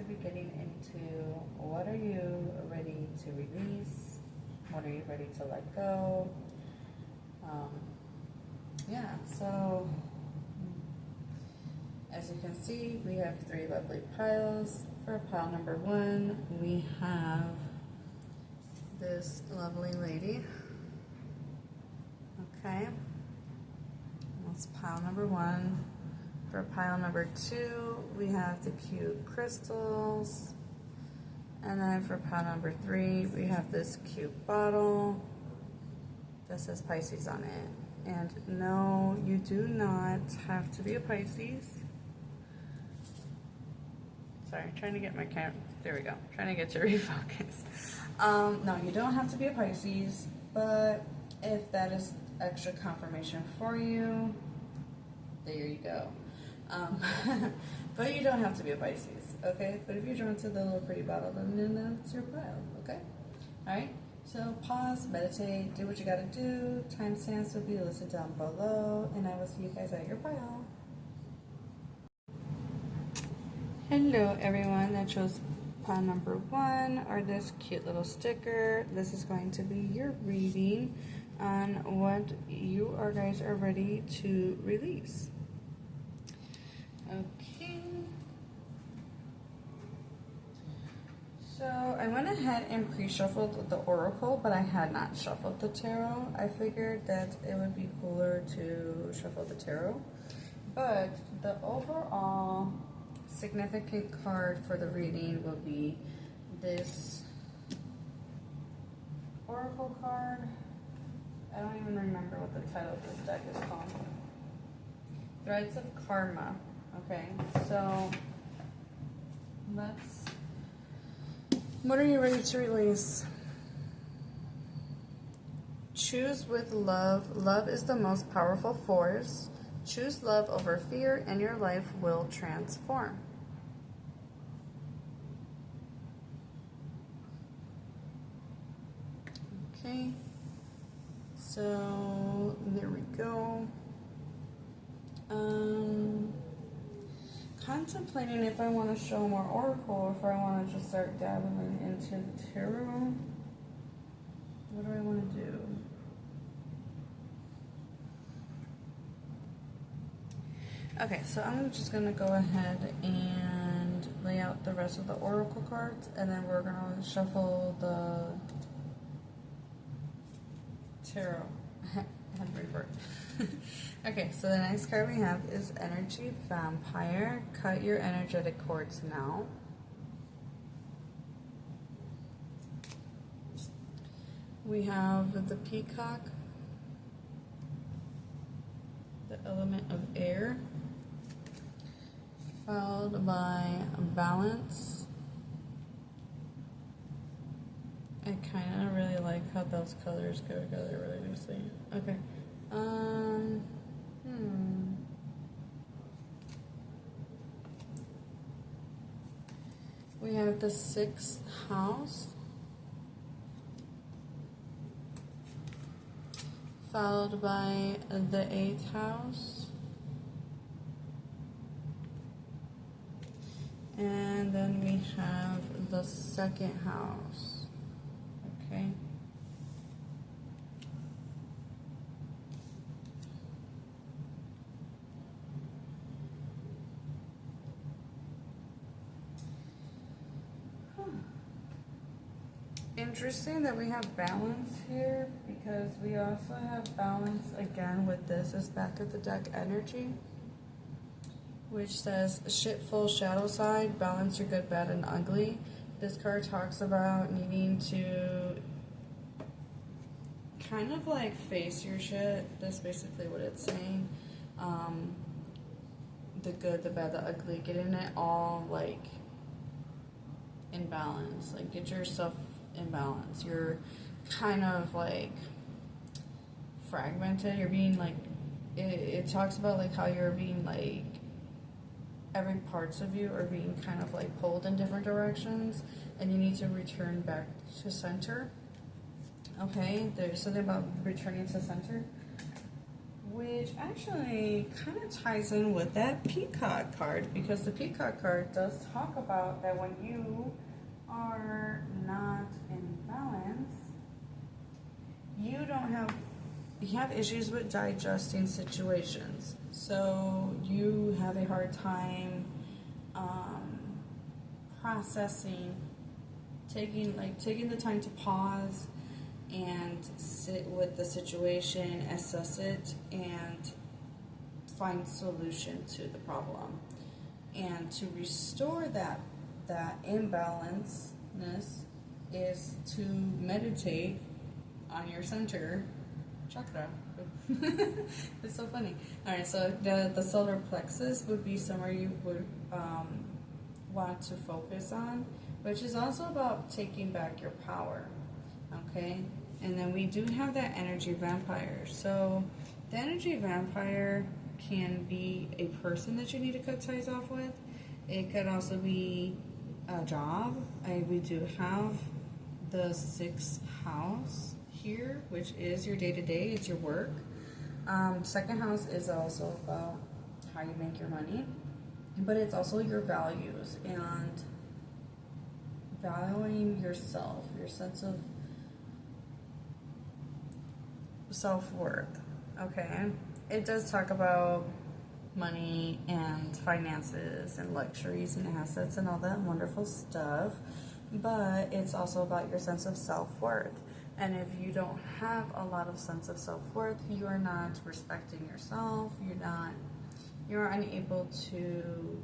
be getting into what are you ready to release, what are you ready to let go. Yeah, so as you can see, we have 3 lovely piles. For pile number 1, we have this lovely lady. Okay, that's pile number 1. For pile number 2, we have the cute crystals. And then for pile number 3, we have this cute bottle that says Pisces on it. And no, you do not have to be a Pisces. Sorry, trying to get my camera, there we go. Trying to get to refocus. No, you don't have to be a Pisces, but if that is extra confirmation for you, there you go. But you don't have to be a Pisces, okay? But if you're drawn to the little pretty bottle, then that's your pile, okay? Alright, so pause, meditate, do what you gotta do. Timestamps will be listed down below, and I will see you guys at your pile. Hello everyone that chose pile number 1, or this cute little sticker. This is going to be your reading on what you guys are ready to release. Okay. So I went ahead and pre-shuffled the oracle, but I had not shuffled the tarot. I figured that it would be cooler to shuffle the tarot. But the overall significant card for the reading will be this oracle card. I don't even remember what the title of this deck is called. Threads of Karma. Okay, so what are you ready to release? Choose with love. Love is the most powerful force. Choose love over fear and your life will transform. Okay, so there we go. Contemplating if I want to show more oracle or if I want to just start dabbling into the tarot. What do I want to do? Okay, so I'm just going to go ahead and lay out the rest of the oracle cards, and then we're going to shuffle the tarot. And revert. Okay, so the next card we have is Energy Vampire. Cut your energetic cords now. We have the Peacock, the element of air, followed by Balance. I kind of really like how those colors go together really nicely. Okay. We have the 6th house, followed by the 8th house, and then we have the 2nd house. Okay. Interesting that we have balance here, because we also have balance again with this as back of the deck energy, which says shitful shadow side, balance your good, bad, and ugly. This card talks about needing to kind of like face your shit. That's basically what it's saying. The good, the bad, the ugly, getting it all like in balance. Like get yourself in balance. You're kind of like fragmented. You're being like, it talks about like how you're being like, every parts of you are being kind of like pulled in different directions, and you need to return back to center. Okay, there's something about returning to center. which actually kind of ties in with that peacock card, because the peacock card does talk about that when you are not in balance, you have issues with digesting situations. So you have a hard time processing, taking the time to pause and sit with the situation, assess it, and find solution to the problem. And to restore that imbalanceness is to meditate on your center chakra. It's so funny. All right, so the solar plexus would be somewhere you would want to focus on, which is also about taking back your power. Okay, and then we do have that energy vampire. So the energy vampire can be a person that you need to cut ties off with. It could also be a job. We do have the 6th house here, which is your day-to-day. It's your work. 2nd house is also about how you make your money, but it's also your values and valuing yourself, your sense of self-worth. Okay, it does talk about money and finances and luxuries and assets and all that wonderful stuff, but it's also about your sense of self-worth. And if you don't have a lot of sense of self-worth, you are not respecting yourself, you're unable to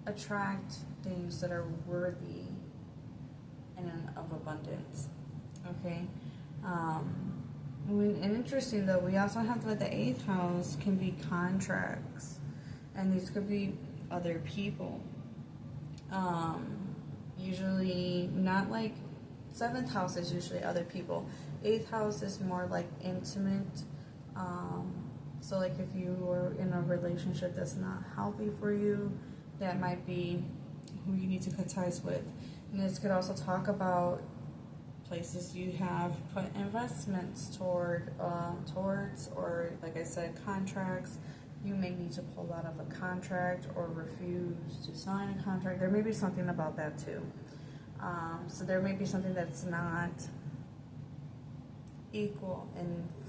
attract things that are worthy and of abundance. Okay, and interesting though, we also have that the 8th house can be contracts, and these could be other people. Usually not like 7th house is usually other people. 8th house is more like intimate. So like if you were in a relationship that's not healthy for you, that might be who you need to cut ties with. And this could also talk about places you have put investments towards, or like I said, contracts. You may need to pull out of a contract or refuse to sign a contract. There may be something about that too. So there may be something that's not equal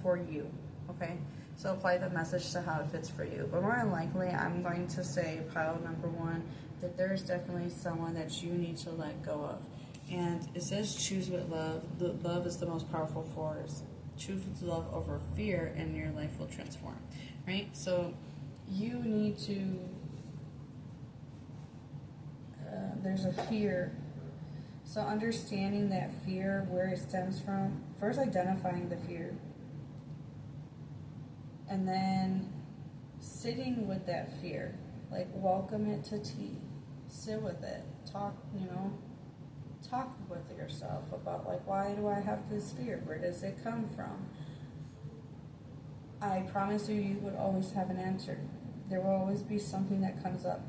for you, okay? So apply the message to how it fits for you. But more than likely, I'm going to say pile number 1, that there's definitely someone that you need to let go of. And it says choose with love. Love is the most powerful force. Choose with love over fear and your life will transform, right? So you need to, there's a fear. So understanding that fear, where it stems from, first identifying the fear, and then sitting with that fear, like welcome it to tea, sit with it, talk with yourself about like, why do I have this fear? Where does it come from? I promise you, you would always have an answer. There will always be something that comes up.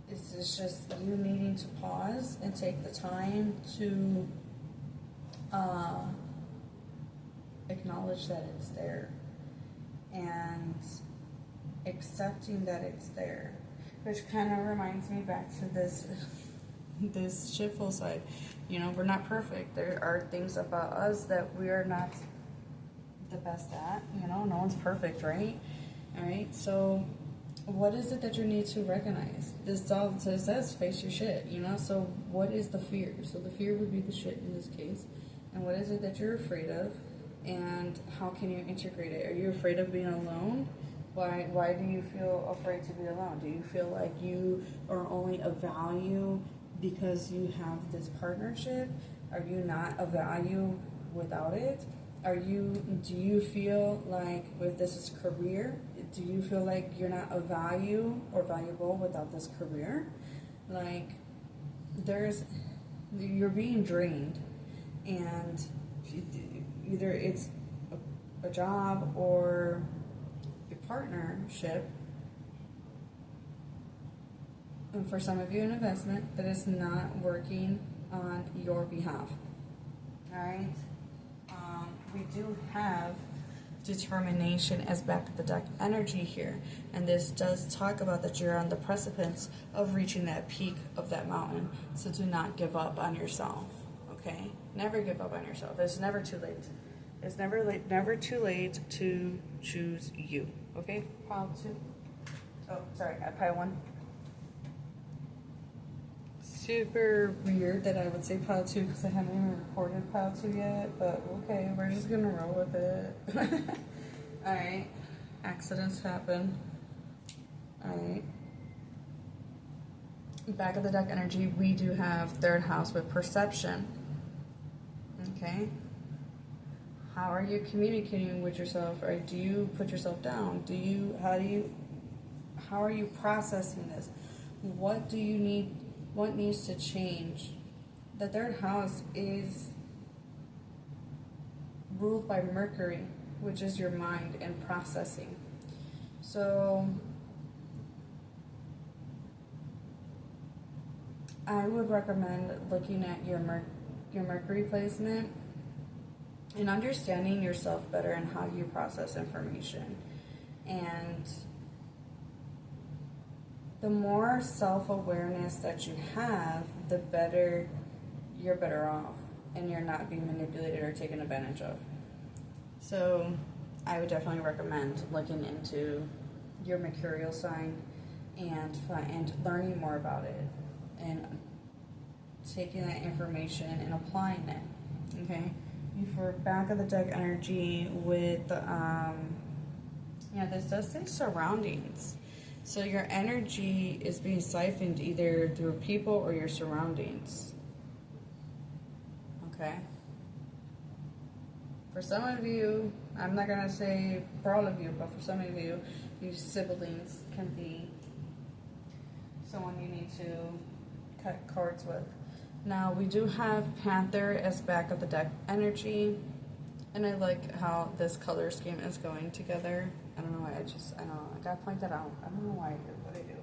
It's just you needing to pause and take the time to acknowledge that it's there and accepting that it's there, which kind of reminds me back to this shitful side. We're not perfect. There are things about us that we are not the best at. No one's perfect, right? All right, so what is it that you need to recognize? This all says face your shit, so what is the fear? So the fear would be the shit in this case. And what is it that you're afraid of? And how can you integrate it? Are you afraid of being alone? Why do you feel afraid to be alone? Do you feel like you are only of value because you have this partnership? Are you not of value without it? Do you feel like, if this is career, do you feel like you're not of value or valuable without this career? Like, you're being drained, and either it's a job or a partnership, and for some of you an investment that is not working on your behalf. All right, we do have determination as back of the deck energy here, and this does talk about that you're on the precipice of reaching that peak of that mountain. So do not give up on yourself. Okay, never give up on yourself. It's never too late. It's never too late to choose you. Okay, pile 2. Oh, sorry, I pile 1. Super weird that I would say pile 2 because I haven't even recorded pile 2 yet, but okay, we're just gonna roll with it. Alright, accidents happen. Alright. Back of the deck energy, we do have 3rd house with perception. Okay. How are you communicating with yourself? Or do you put yourself down? How are you processing this? What do you need? What needs to change? The 3rd house is ruled by Mercury, which is your mind and processing. So I would recommend looking at your Mercury placement and understanding yourself better and how you process information. And the more self-awareness that you have, the better you're better off, and you're not being manipulated or taken advantage of. So I would definitely recommend looking into your mercurial sign and learning more about it and taking that information and applying it. Okay, for back of the deck energy with this does say surroundings. So your energy is being siphoned either through people or your surroundings. Okay. For some of you, I'm not gonna say for all of you, but for some of you, your siblings can be someone you need to cut cords with. Now we do have Panther as back of the deck energy, and I like how this color scheme is going together. I don't know why, I gotta point that out. I don't know why I do what I do.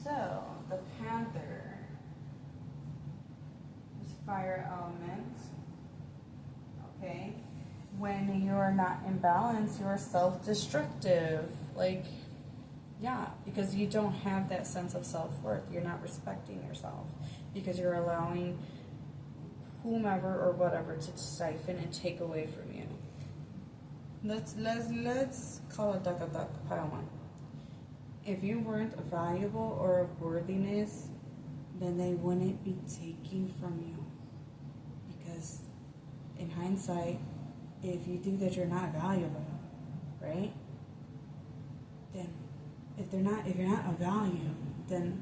So the Panther is fire element. Okay. When you're not in balance, you're self-destructive. Like, yeah, because you don't have that sense of self-worth. You're not respecting yourself because you're allowing whomever or whatever to siphon and take away from you. Let's call it duck, pile 1. If you weren't valuable or of worthiness, then they wouldn't be taking from you. Because in hindsight, if you think that you're not valuable, right? Then if you're not of value, then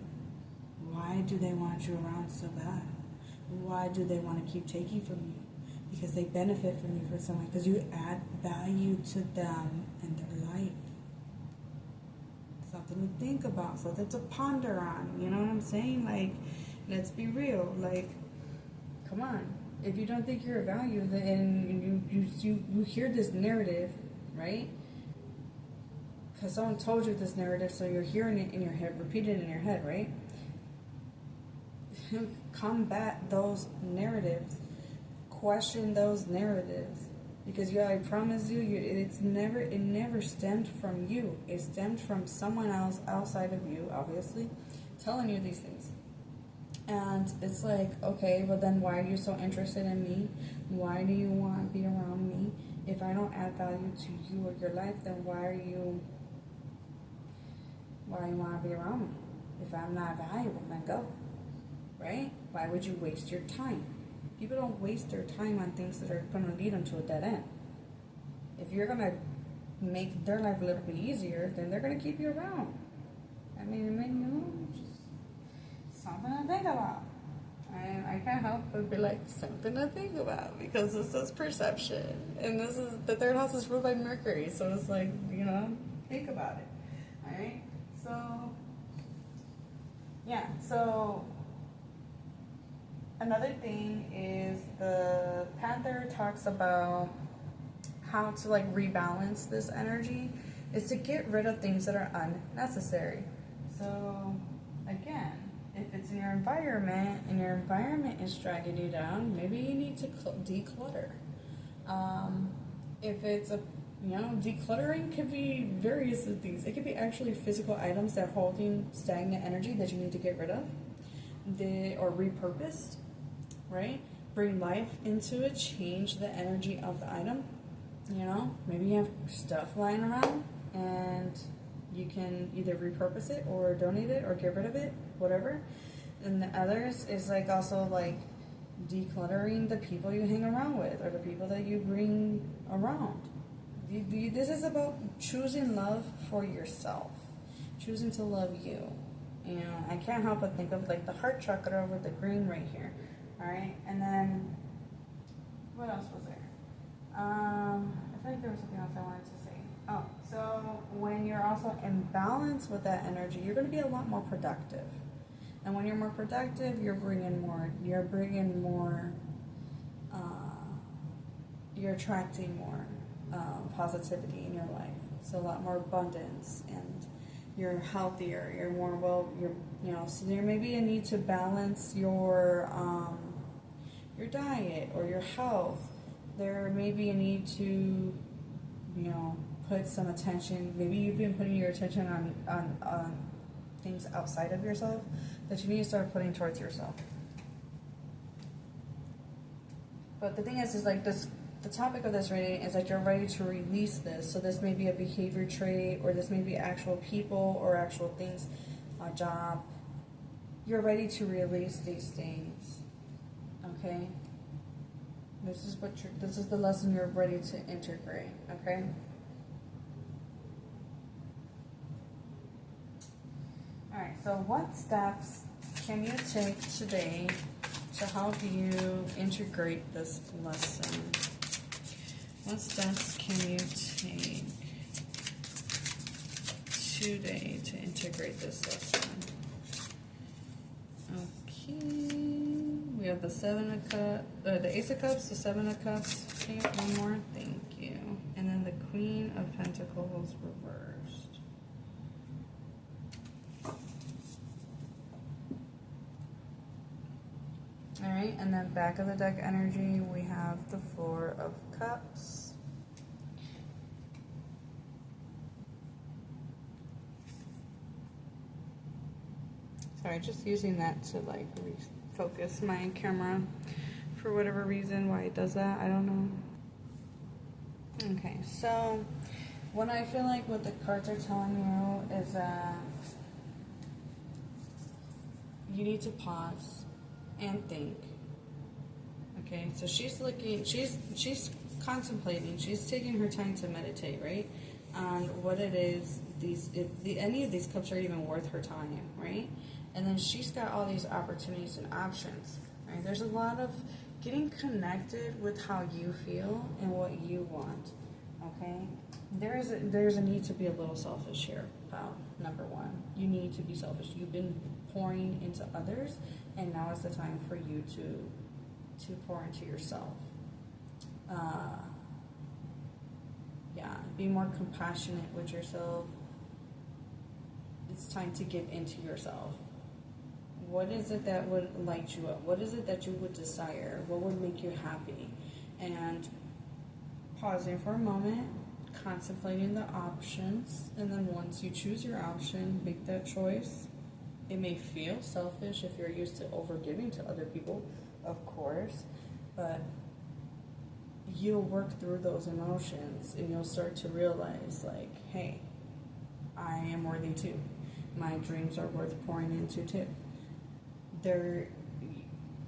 why do they want you around so bad? Why do they want to keep taking from you? Because they benefit from you for some way. Because you add value to them and their life. Something to think about, something to ponder on. You know what I'm saying? Like, let's be real. Like, come on. If you don't think you're of value, then you hear this narrative, right? Because someone told you this narrative, so you're hearing it in your head, repeating it in your head, right? Combat those narratives. Question those narratives. Because I promise you, it never stemmed from you. It stemmed from someone else outside of you, obviously, telling you these things. And it's like, okay, well then why are you so interested in me? Why do you want to be around me? If I don't add value to you or your life, then why do you want to be around me? If I'm not valuable, then go. Right? Why would you waste your time? People don't waste their time on things that are going to lead them to a dead end. If you're going to make their life a little bit easier, then they're going to keep you around. I mean, just something to think about. I can't help but be like, something to think about, because this is perception. And this is, the 3rd house is ruled by Mercury, so it's like, think about it. Alright? So, yeah, so another thing is the Panther talks about how to rebalance this energy is to get rid of things that are unnecessary. So again, it's in your environment and your environment is dragging you down, maybe you need to declutter. If it's a, decluttering could be various things. It could be actually physical items that are holding stagnant energy that you need to get rid of, or repurposed, right? Bring life into it, change the energy of the item. Maybe you have stuff lying around and you can either repurpose it or donate it or get rid of it, whatever. And the others is like also like decluttering the people you hang around with or the people that you bring around. This is about choosing love for yourself, choosing to love you. I can't help but think of like the heart chakra with the green right here. All right, and then what else was there? I feel like there was something else I wanted to say. Oh, so when you're also in balance with that energy, you're going to be a lot more productive. And when you're more productive, you're attracting more positivity in your life. So a lot more abundance, and you're healthier, you're more so there may be a need to balance your diet or your health. There may be a need to, put some attention. Maybe you've been putting your attention on things outside of yourself that you need to start putting towards yourself. But the thing is like this. The topic of this reading is that you're ready to release this. So this may be a behavior trait, or this may be actual people or actual things, a job. You're ready to release these things. Okay? This is the lesson you're ready to integrate. Okay? Alright, so what steps can you take today to help you integrate this lesson? What steps can you take today to integrate this lesson? Okay, we have the the Ace of Cups, the Seven of Cups. Okay, one more, thank you. And then the Queen of Pentacles reversed. Alright, and then back of the deck energy, we have the Four of Cups. Sorry, just using that to like refocus my camera for whatever reason, why it does that, I don't know. Okay, so what I feel like what the cards are telling you is that you need to pause and think. Okay, so she's contemplating, she's taking her time to meditate, right? On what it is, if any of these cups are even worth her time, right? And then she's got all these opportunities and options, right? There's a lot of getting connected with how you feel and what you want, okay? There's a need to be a little selfish here, pal. Number one, you need to be selfish. You've been pouring into others, and now is the time for you to pour into yourself. Be more compassionate with yourself. It's time to give into yourself. What is it that would light you up? What is it that you would desire? What would make you happy? And pausing for a moment, contemplating the options, and then once you choose your option, make that choice. It may feel selfish if you're used to overgiving to other people, of course, but you'll work through those emotions and you'll start to realize, like, hey, I am worthy too. My dreams are worth pouring into too.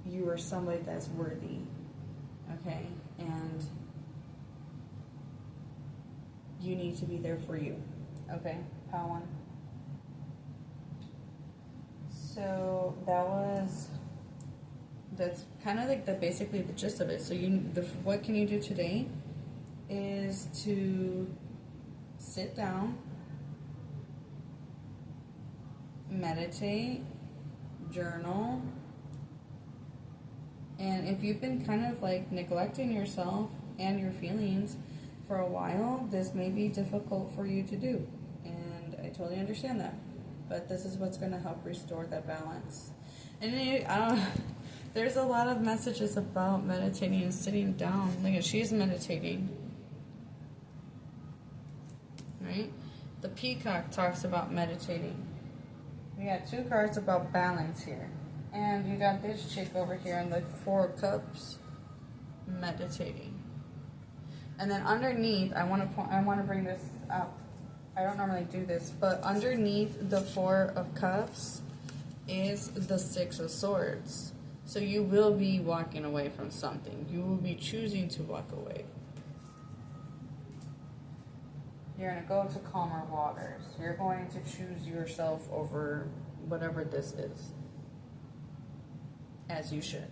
You are somebody that's worthy, okay? And you need to be there for you, okay? Pile one. So that's kind of like basically the gist of it. So what can you do today is to sit down, meditate, journal, and if you've been kind of like neglecting yourself and your feelings for a while, this may be difficult for you to do, and I totally understand that, but this is what's going to help restore that balance. And I don't. There's a lot of messages about meditating and sitting down. Look at, she's meditating. Right? The peacock talks about meditating. We got 2 cards about balance here. And you got this chick over here in the 4 of cups meditating. And then underneath, I want to bring this up. I don't normally do this, but underneath the 4 of cups is the 6 of swords. So you will be walking away from something. You will be choosing to walk away. You're going to go to calmer waters. You're going to choose yourself over whatever this is. As you should.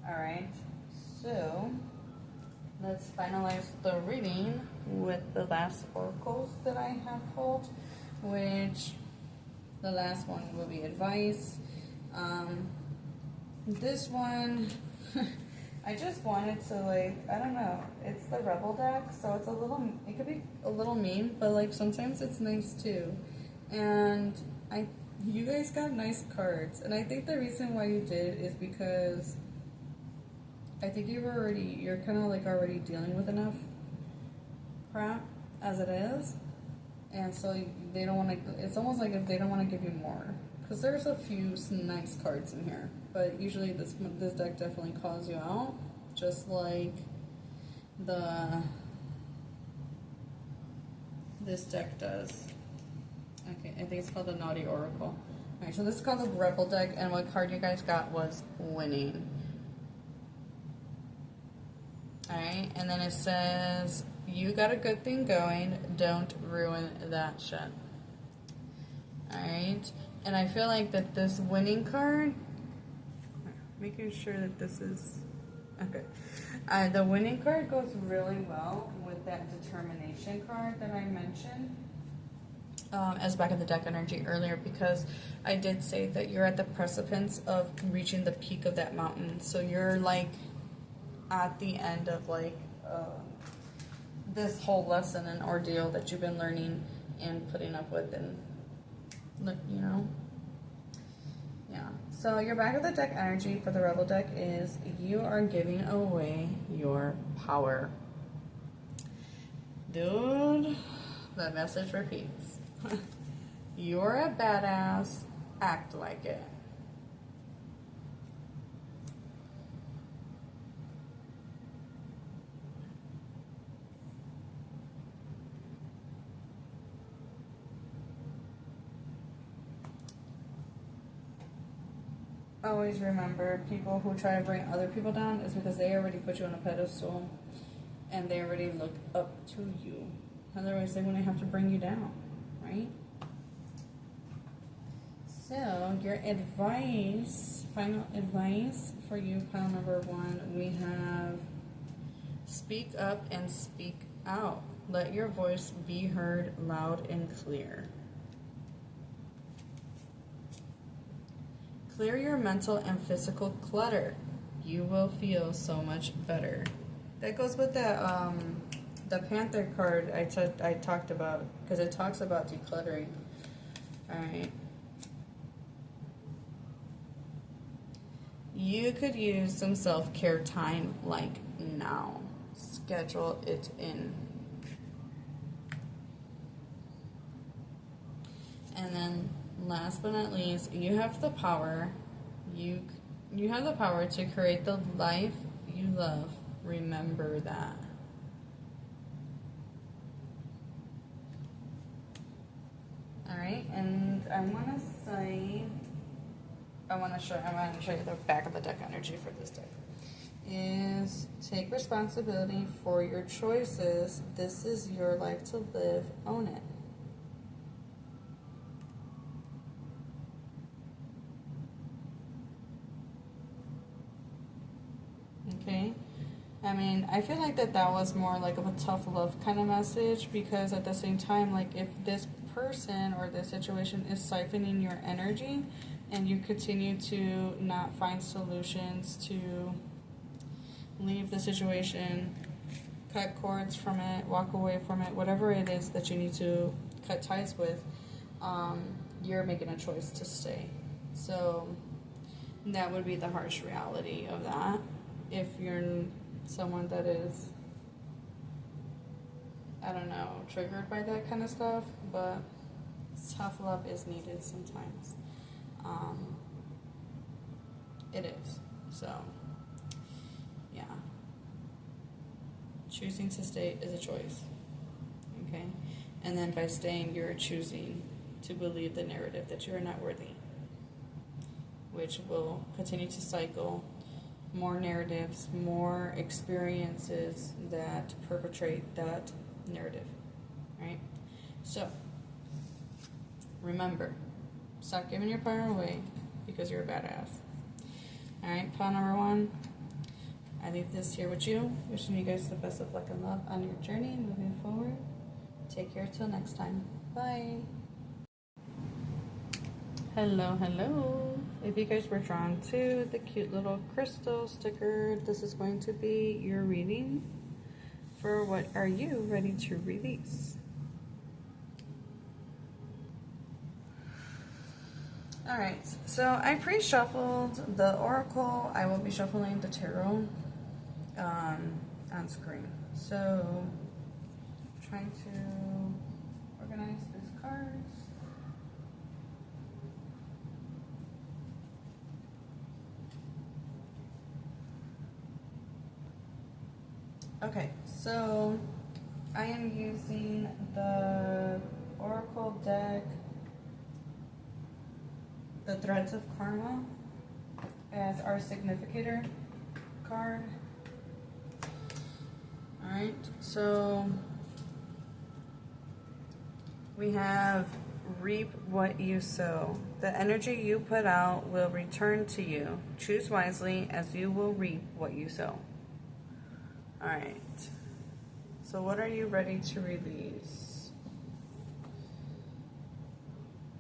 Alright, so let's finalize the reading with the last oracles that I have pulled, which the last one will be advice. This one, I just wanted to, like, I don't know, it's the Rebel deck, so it's a little, it could be a little mean, but like sometimes it's nice too. And you guys got nice cards, and I think the reason why you did is because I think you're kind of like already dealing with enough crap as it is, and so they don't want to, it's almost like if they don't want to give you more, because there's a few nice cards in here, but usually this deck definitely calls you out, just like this deck does. Okay, I think it's called the Naughty Oracle. Alright, so this is called the Rebel deck, and what card you guys got was winning. Alright, and then it says, you got a good thing going, don't ruin that shit. Alright, and I feel like that this winning card, making sure that this is, okay. The winning card goes really well with that determination card that I mentioned. As back in the deck energy earlier, because I did say that you're at the precipice of reaching the peak of that mountain. So you're like at the end of like this whole lesson and ordeal that you've been learning and putting up with, and you know, yeah. So your back of the deck energy for the Rebel deck is you are giving away your power. Dude, that message repeats. You're a badass, act like it. Always remember, people who try to bring other people down is because they already put you on a pedestal and they already look up to you. Otherwise they wouldn't have to bring you down. Right? So your advice, final advice for you, pile number 1, we have speak up and speak out. Let your voice be heard loud and clear. Clear your mental and physical clutter. You will feel so much better. That goes with that the Panther card I talked about, because it talks about decluttering. Alright. You could use some self-care time like now. Schedule it in. And then last but not least, you have the power. You have the power to create the life you love. Remember that. Alright, and I want to show you the back of the deck energy for this deck. Is take responsibility for your choices. This is your life to live. Own it. Okay? I mean, I feel like that was more like of a tough love kind of message, because at the same time, like, if this person or this situation is siphoning your energy and you continue to not find solutions to leave the situation, cut cords from it, walk away from it, whatever it is that you need to cut ties with, you're making a choice to stay. So That would be the harsh reality of that. If you're someone that is, I don't know, triggered by that kind of stuff, but tough love is needed sometimes. It is. So, yeah. Choosing to stay is a choice. Okay? And then by staying, you're choosing to believe the narrative that you are not worthy, which will continue to cycle more narratives, more experiences that perpetrate that narrative, right? So, remember, stop giving your power away because you're a badass. Alright, pile number 1. I leave this here with you. Wishing you guys the best of luck and love on your journey moving forward. Take care till next time. Bye. Hello, hello. If you guys were drawn to the cute little crystal sticker, this is going to be your reading for what are you ready to release. Alright, so I pre-shuffled the oracle. I will be shuffling the tarot on screen. So, I'm trying to organize these cards. Okay, so I am using the oracle deck, the Threads of Karma, as our significator card. Alright, so we have reap what you sow. The energy you put out will return to you. Choose wisely, as you will reap what you sow. Alright, so what are you ready to release?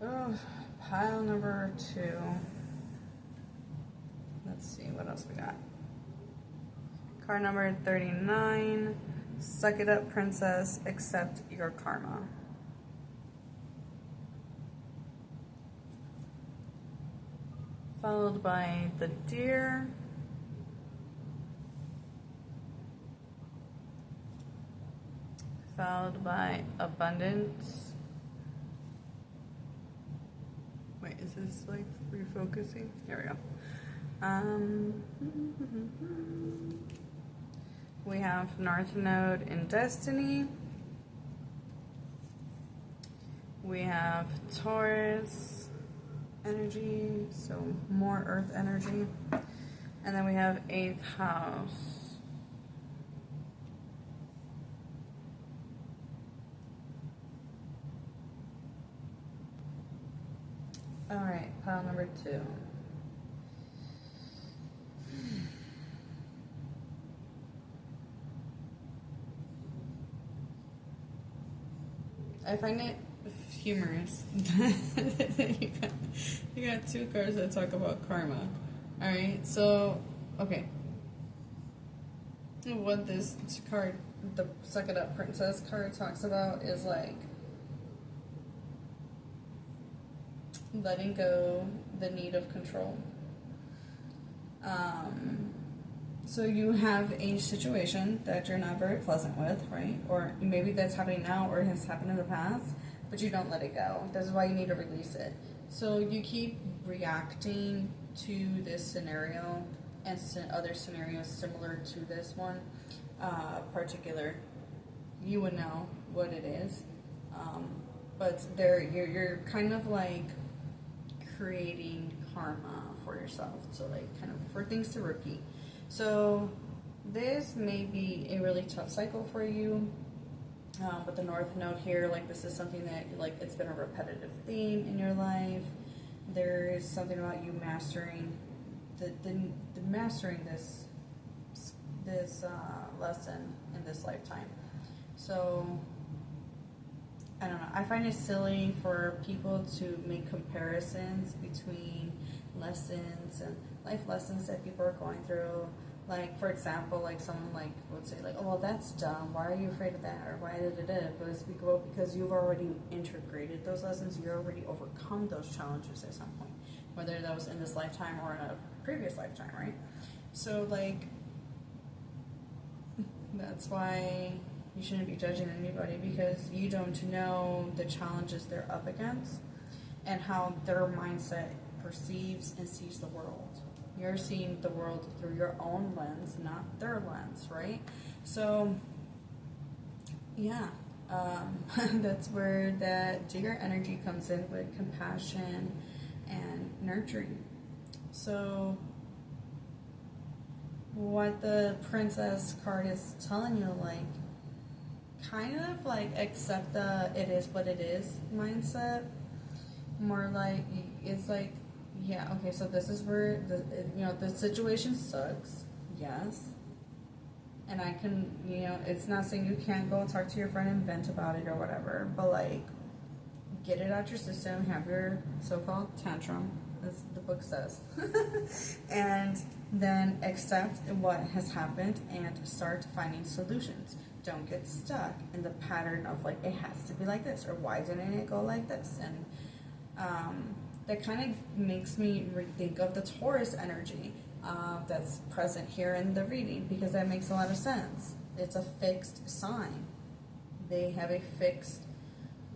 Oh, pile number 2. Let's see what else we got. Card number 39. Suck it up, princess. Accept your karma. Followed by the deer. Followed by abundance. Wait, is this like refocusing? There we go. We have North Node in Destiny. We have Taurus energy, so more Earth energy. And then we have 8th house. Alright, pile number 2. I find it humorous that you got 2 cards that talk about karma. Alright, so, okay. What this card, the Suck It Up Princess card, talks about is like letting go the need of control. So you have a situation that you're not very pleasant with, right? Or maybe that's happening now or has happened in the past, but you don't let it go. This is why you need to release it. So you keep reacting to this scenario and other scenarios similar to this one. Particular, you would know what it is. But there, you're kind of like creating karma for yourself. So like kind of for things to repeat. So this may be a really tough cycle for you. But the North Node here, like this is something that like it's been a repetitive theme in your life. There is something about you mastering the mastering this lesson in this lifetime. So I don't know. I find it silly for people to make comparisons between lessons and life lessons that people are going through. Like, for example, like someone like would say like, oh, well, that's dumb. Why are you afraid of that? Or why did it? Because you've already integrated those lessons. You already overcome those challenges at some point. whether that was in this lifetime or in a previous lifetime, right? So, like, that's why you shouldn't be judging anybody, because you don't know the challenges they're up against and how their mindset perceives and sees the world. You're seeing the world through your own lens, not their lens, right? So, yeah, that's where that Jigger energy comes in with compassion and nurturing. So, what the Princess card is telling you, like, kind of like accept the it is what it is mindset. More like, it's like, yeah, okay, so this is where, the situation sucks, yes. And I can, it's not saying you can't go talk to your friend and vent about it or whatever, but, like, get it out your system, have your so-called tantrum, as the book says, and then accept what has happened and start finding solutions. Don't get stuck in the pattern of, like, it has to be like this, or why didn't it go like this? And that kind of makes me think of the Taurus energy that's present here in the reading, because that makes a lot of sense. It's a fixed sign. They have a fixed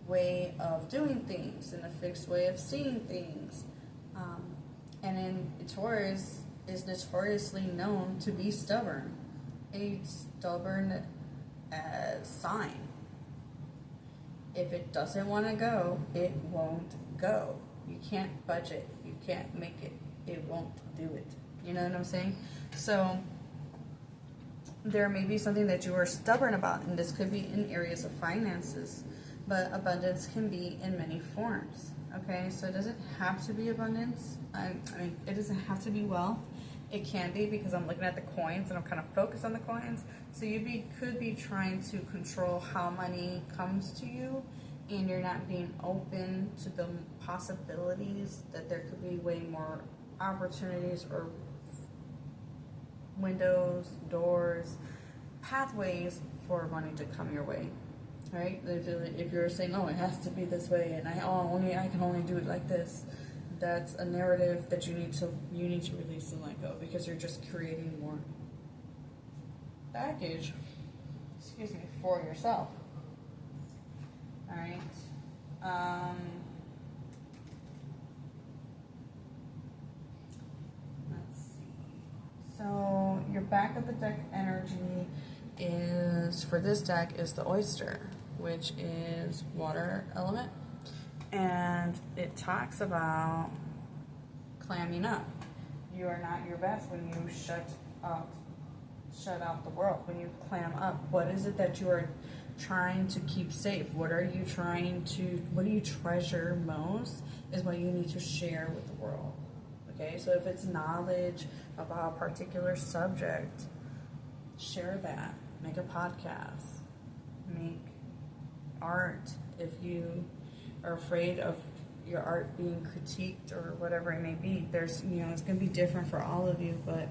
way of doing things and a fixed way of seeing things. And in Taurus is notoriously known to be stubborn. A stubborn sign. If it doesn't want to go, it won't go. You can't budge it. You can't make it. It won't do it. You know what I'm saying? So there may be something that you are stubborn about, and this could be in areas of finances, but abundance can be in many forms. Okay, so it doesn't have to be abundance. I mean, it doesn't have to be wealth. It can be, because I'm looking at the coins and I'm kind of focused on the coins. So you could be trying to control how money comes to you, and you're not being open to the possibilities that there could be way more opportunities or windows, doors, pathways for money to come your way. Right? If you're saying, "Oh, it has to be this way," and I can only do it like this, that's a narrative that you need to release and let go, because you're just creating more baggage, for yourself. All right. Let's see. So your back of the deck energy for this deck is the oyster, which is water element, and it talks about clamming up. You are not your best when you shut out the world, when you clam up. What is it that you are trying to keep safe? What do you treasure most is what you need to share with the world. Okay, so if it's knowledge about a particular subject, share that. Make a podcast. Make art. If you are afraid of your art being critiqued or whatever it may be, there's, it's going to be different for all of you, but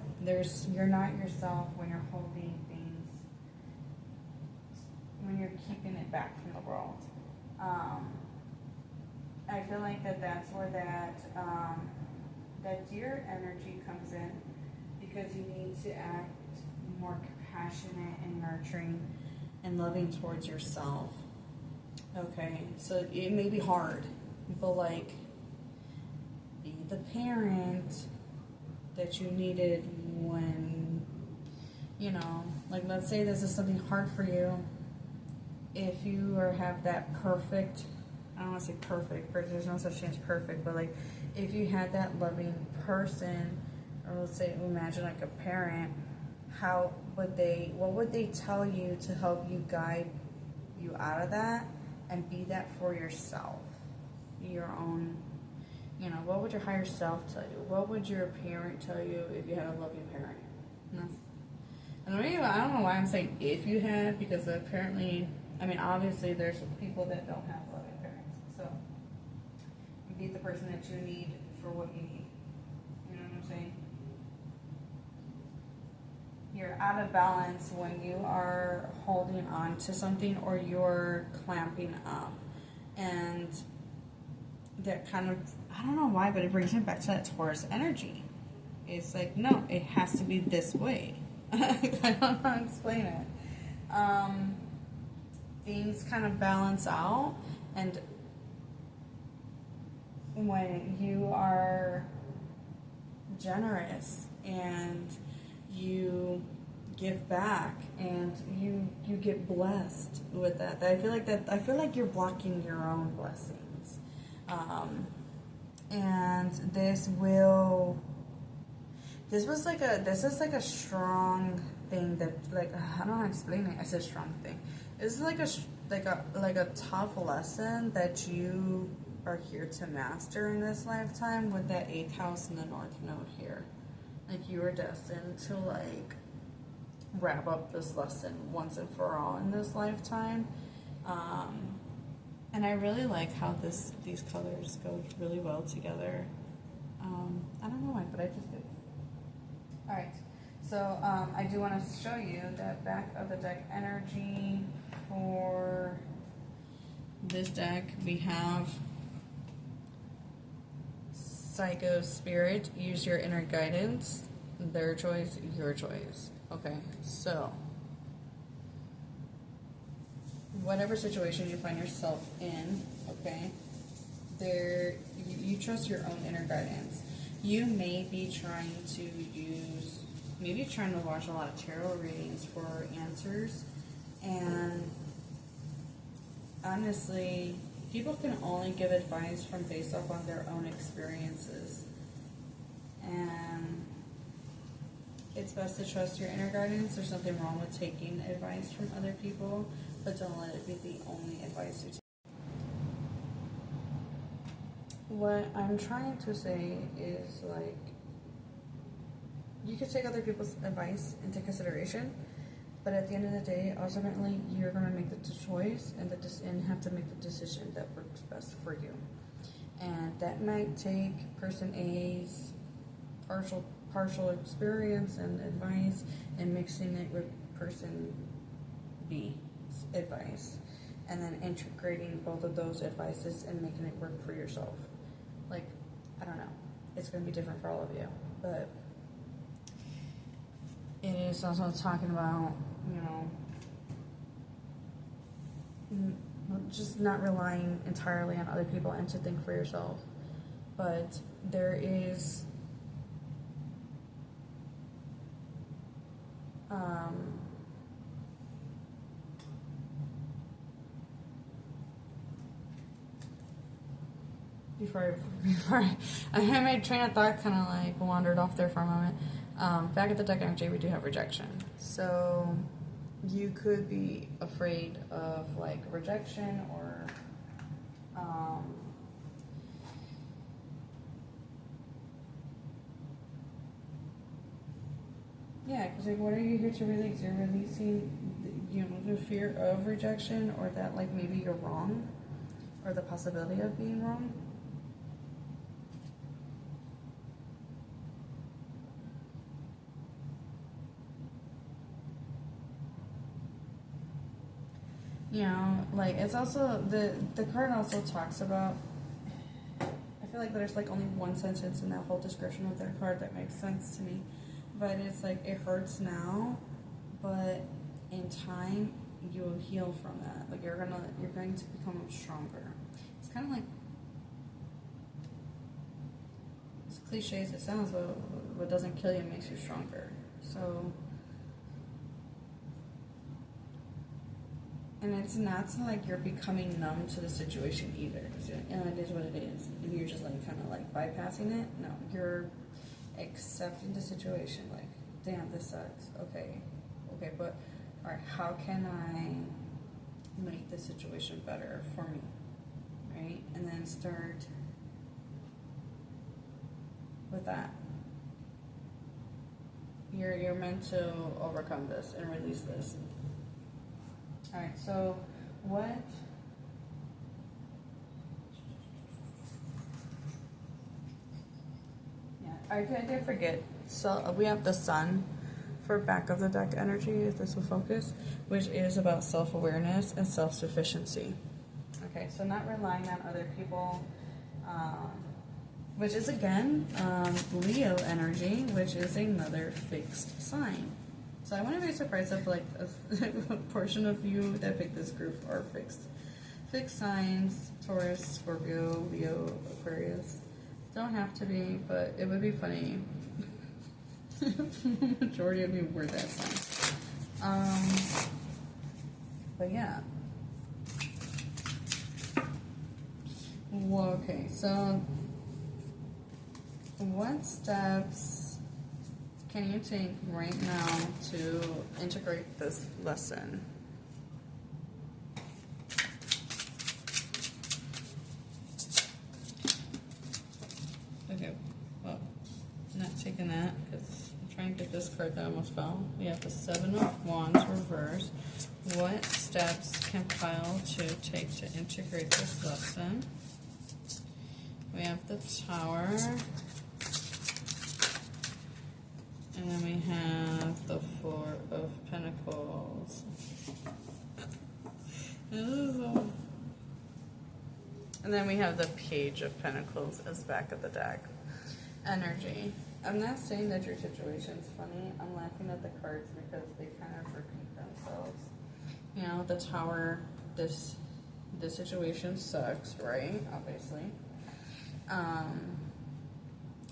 you're not yourself when you're holding things, when you're keeping it back from the world. I feel like that's where that deer energy comes in, because you need to act more compassionate and nurturing and loving towards yourself. Okay, so it may be hard, but, like, be the parent that you needed when, like, let's say this is something hard for you. If you have that perfect, I don't want to say perfect, because there's no such thing as perfect, but, like, if you had that loving person, or let's say, imagine like a parent, what would they tell you to help you guide you out of that and be that for yourself? Your own, what would your higher self tell you? What would your parent tell you if you had a loving parent? Nothing. And I don't know why I'm saying if you had, because apparently, obviously there's people that don't have loving parents. So be the person that you need for what you need. You know what I'm saying? You're out of balance when you are holding on to something or you're clamping up. And that kind of I don't know why, but it brings me back to that Taurus energy. It's like, no, it has to be this way. I don't know how to explain it. Things kind of balance out, and when you are generous and you give back and you get blessed with that, I feel like you're blocking your own blessings, and this is like a strong thing that, like, I don't know how to explain it. I said strong thing. This is like a tough lesson that you are here to master in this lifetime with that 8th house and the North Node here. Like, you are destined to, like, wrap up this lesson once and for all in this lifetime. And I really like how these colors go really well together. I don't know why, but I just do. Alright, so I do want to show you that back of the deck energy for this deck. We have Psycho Spirit, use your inner guidance, their choice, your choice. Okay, so whatever situation you find yourself in, okay, you trust your own inner guidance. You may be trying to watch a lot of tarot readings for answers, and honestly, people can only give advice from based off on their own experiences, and it's best to trust your inner guidance. There's nothing wrong with taking advice from other people, but don't let it be the only advice you take. What I'm trying to say is, like, you could take other people's advice into consideration, but at the end of the day, ultimately, you're going to make the choice and have to make the decision that works best for you. And that might take person A's partial experience and advice and mixing it with person B's advice, and then integrating both of those advices and making it work for yourself. Like, I don't know, it's going to be different for all of you, but it is also talking about, just not relying entirely on other people and to think for yourself. But there is before my train of thought kind of like wandered off there for a moment. Back at the deck energy, we do have rejection. So you could be afraid of, like, rejection, or yeah, because, like, what are you here to release? You're releasing, the fear of rejection, or that, like, maybe you're wrong, or the possibility of being wrong. Like, it's also, the card also talks about, I feel like there's, like, only one sentence in that whole description of their card that makes sense to me, but it's like, it hurts now, but in time, you'll heal from that. Like, you're going to become stronger. It's kind of like, as cliche as it sounds, but what doesn't kill you makes you stronger. So, and it's not like you're becoming numb to the situation either. Because it is what it is. And you're just, like, kind of, like, bypassing it. No, you're accepting the situation. Like, damn, this sucks. Okay, but, all right, how can I make the situation better for me, right? And then start with that. You're meant to overcome this and release this. All right, so what? Yeah, I did forget. So we have the Sun for back of the deck energy, if this will focus, which is about self-awareness and self-sufficiency. Okay, so not relying on other people, which is again Leo energy, which is another fixed sign. So I wouldn't be surprised if like a portion of you that picked this group are fixed signs: Taurus, Scorpio, Leo, Aquarius. Don't have to be, but it would be funny if the majority of you were that sign. But yeah. Well, okay, so what steps can you take right now to integrate this lesson? Okay, well, I'm not taking that because I'm trying to get this card that almost fell. We have the Seven of Wands reverse. What steps can Kyle to take to integrate this lesson? We have the Tower. And then we have the Four of Pentacles. And then we have the Page of Pentacles as back of the deck. Energy. I'm not saying that your situation's funny. I'm laughing at the cards because they kind of repeat themselves. You know, the Tower, this situation sucks, right? Obviously.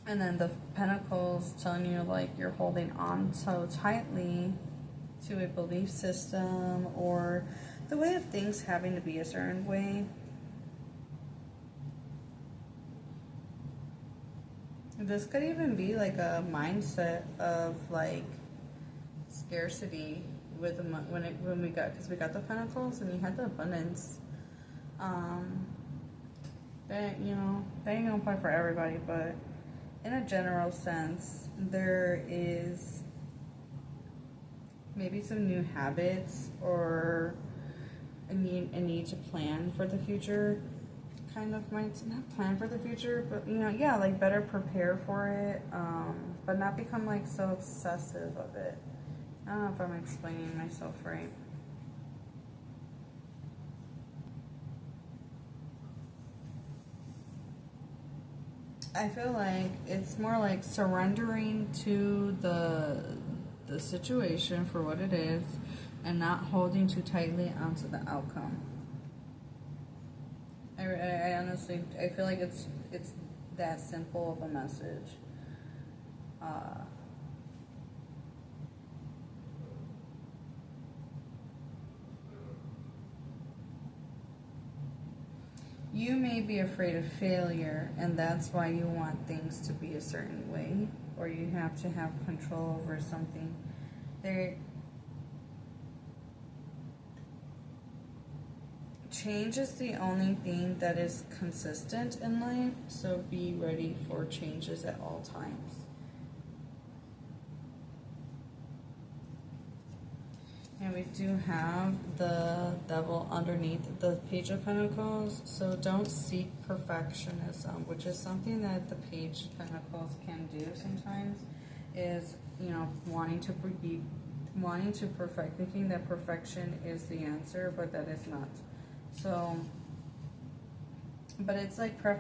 And then the Pentacles telling you like you're holding on so tightly to a belief system or the way of things having to be a certain way. This could even be like a mindset of like scarcity with the when we got, because we got the Pentacles and you had the abundance. That, you know, that ain't gonna apply for everybody, but in a general sense, there is maybe some new habits or a need to plan for the future. Kind of might not plan for the future, but you know, yeah, like better prepare for it, but not become like so obsessive of it. I don't know if I'm explaining myself right. I feel like it's more like surrendering to the situation for what it is and not holding too tightly onto the outcome. I honestly, I feel like it's that simple of a message. You may be afraid of failure, and that's why you want things to be a certain way, or you have to have control over something. Change is the only thing that is consistent in life, so be ready for changes at all times. And we do have the Devil underneath the Page of Pentacles, so don't seek perfectionism, which is something that the Page of Pentacles can do sometimes, is, you know, wanting to perfect, thinking that perfection is the answer, but that is not. So, but it's like I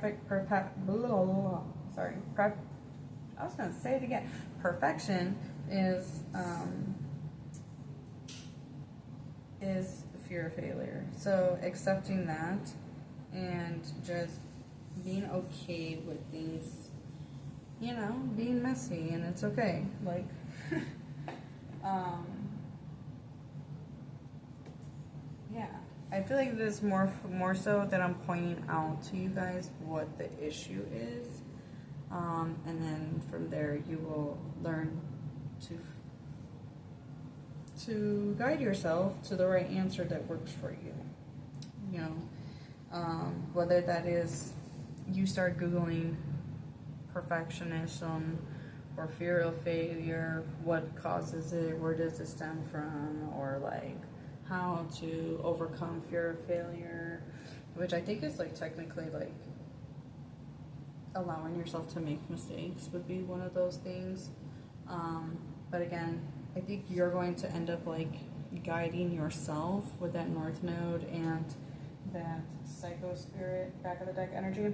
was going to say it again. Perfection is fear of failure. So accepting that and just being okay with things, you know, being messy, and it's okay. Like, yeah. I feel like this more so that I'm pointing out to you guys what the issue is, and then from there you will learn to guide yourself to the right answer that works for you. You know, whether that is you start Googling perfectionism or fear of failure, what causes it, where does it stem from, or like how to overcome fear of failure, which I think is like technically like allowing yourself to make mistakes would be one of those things. But again, I think you're going to end up like guiding yourself with that North Node and that Psycho Spirit back of the deck energy.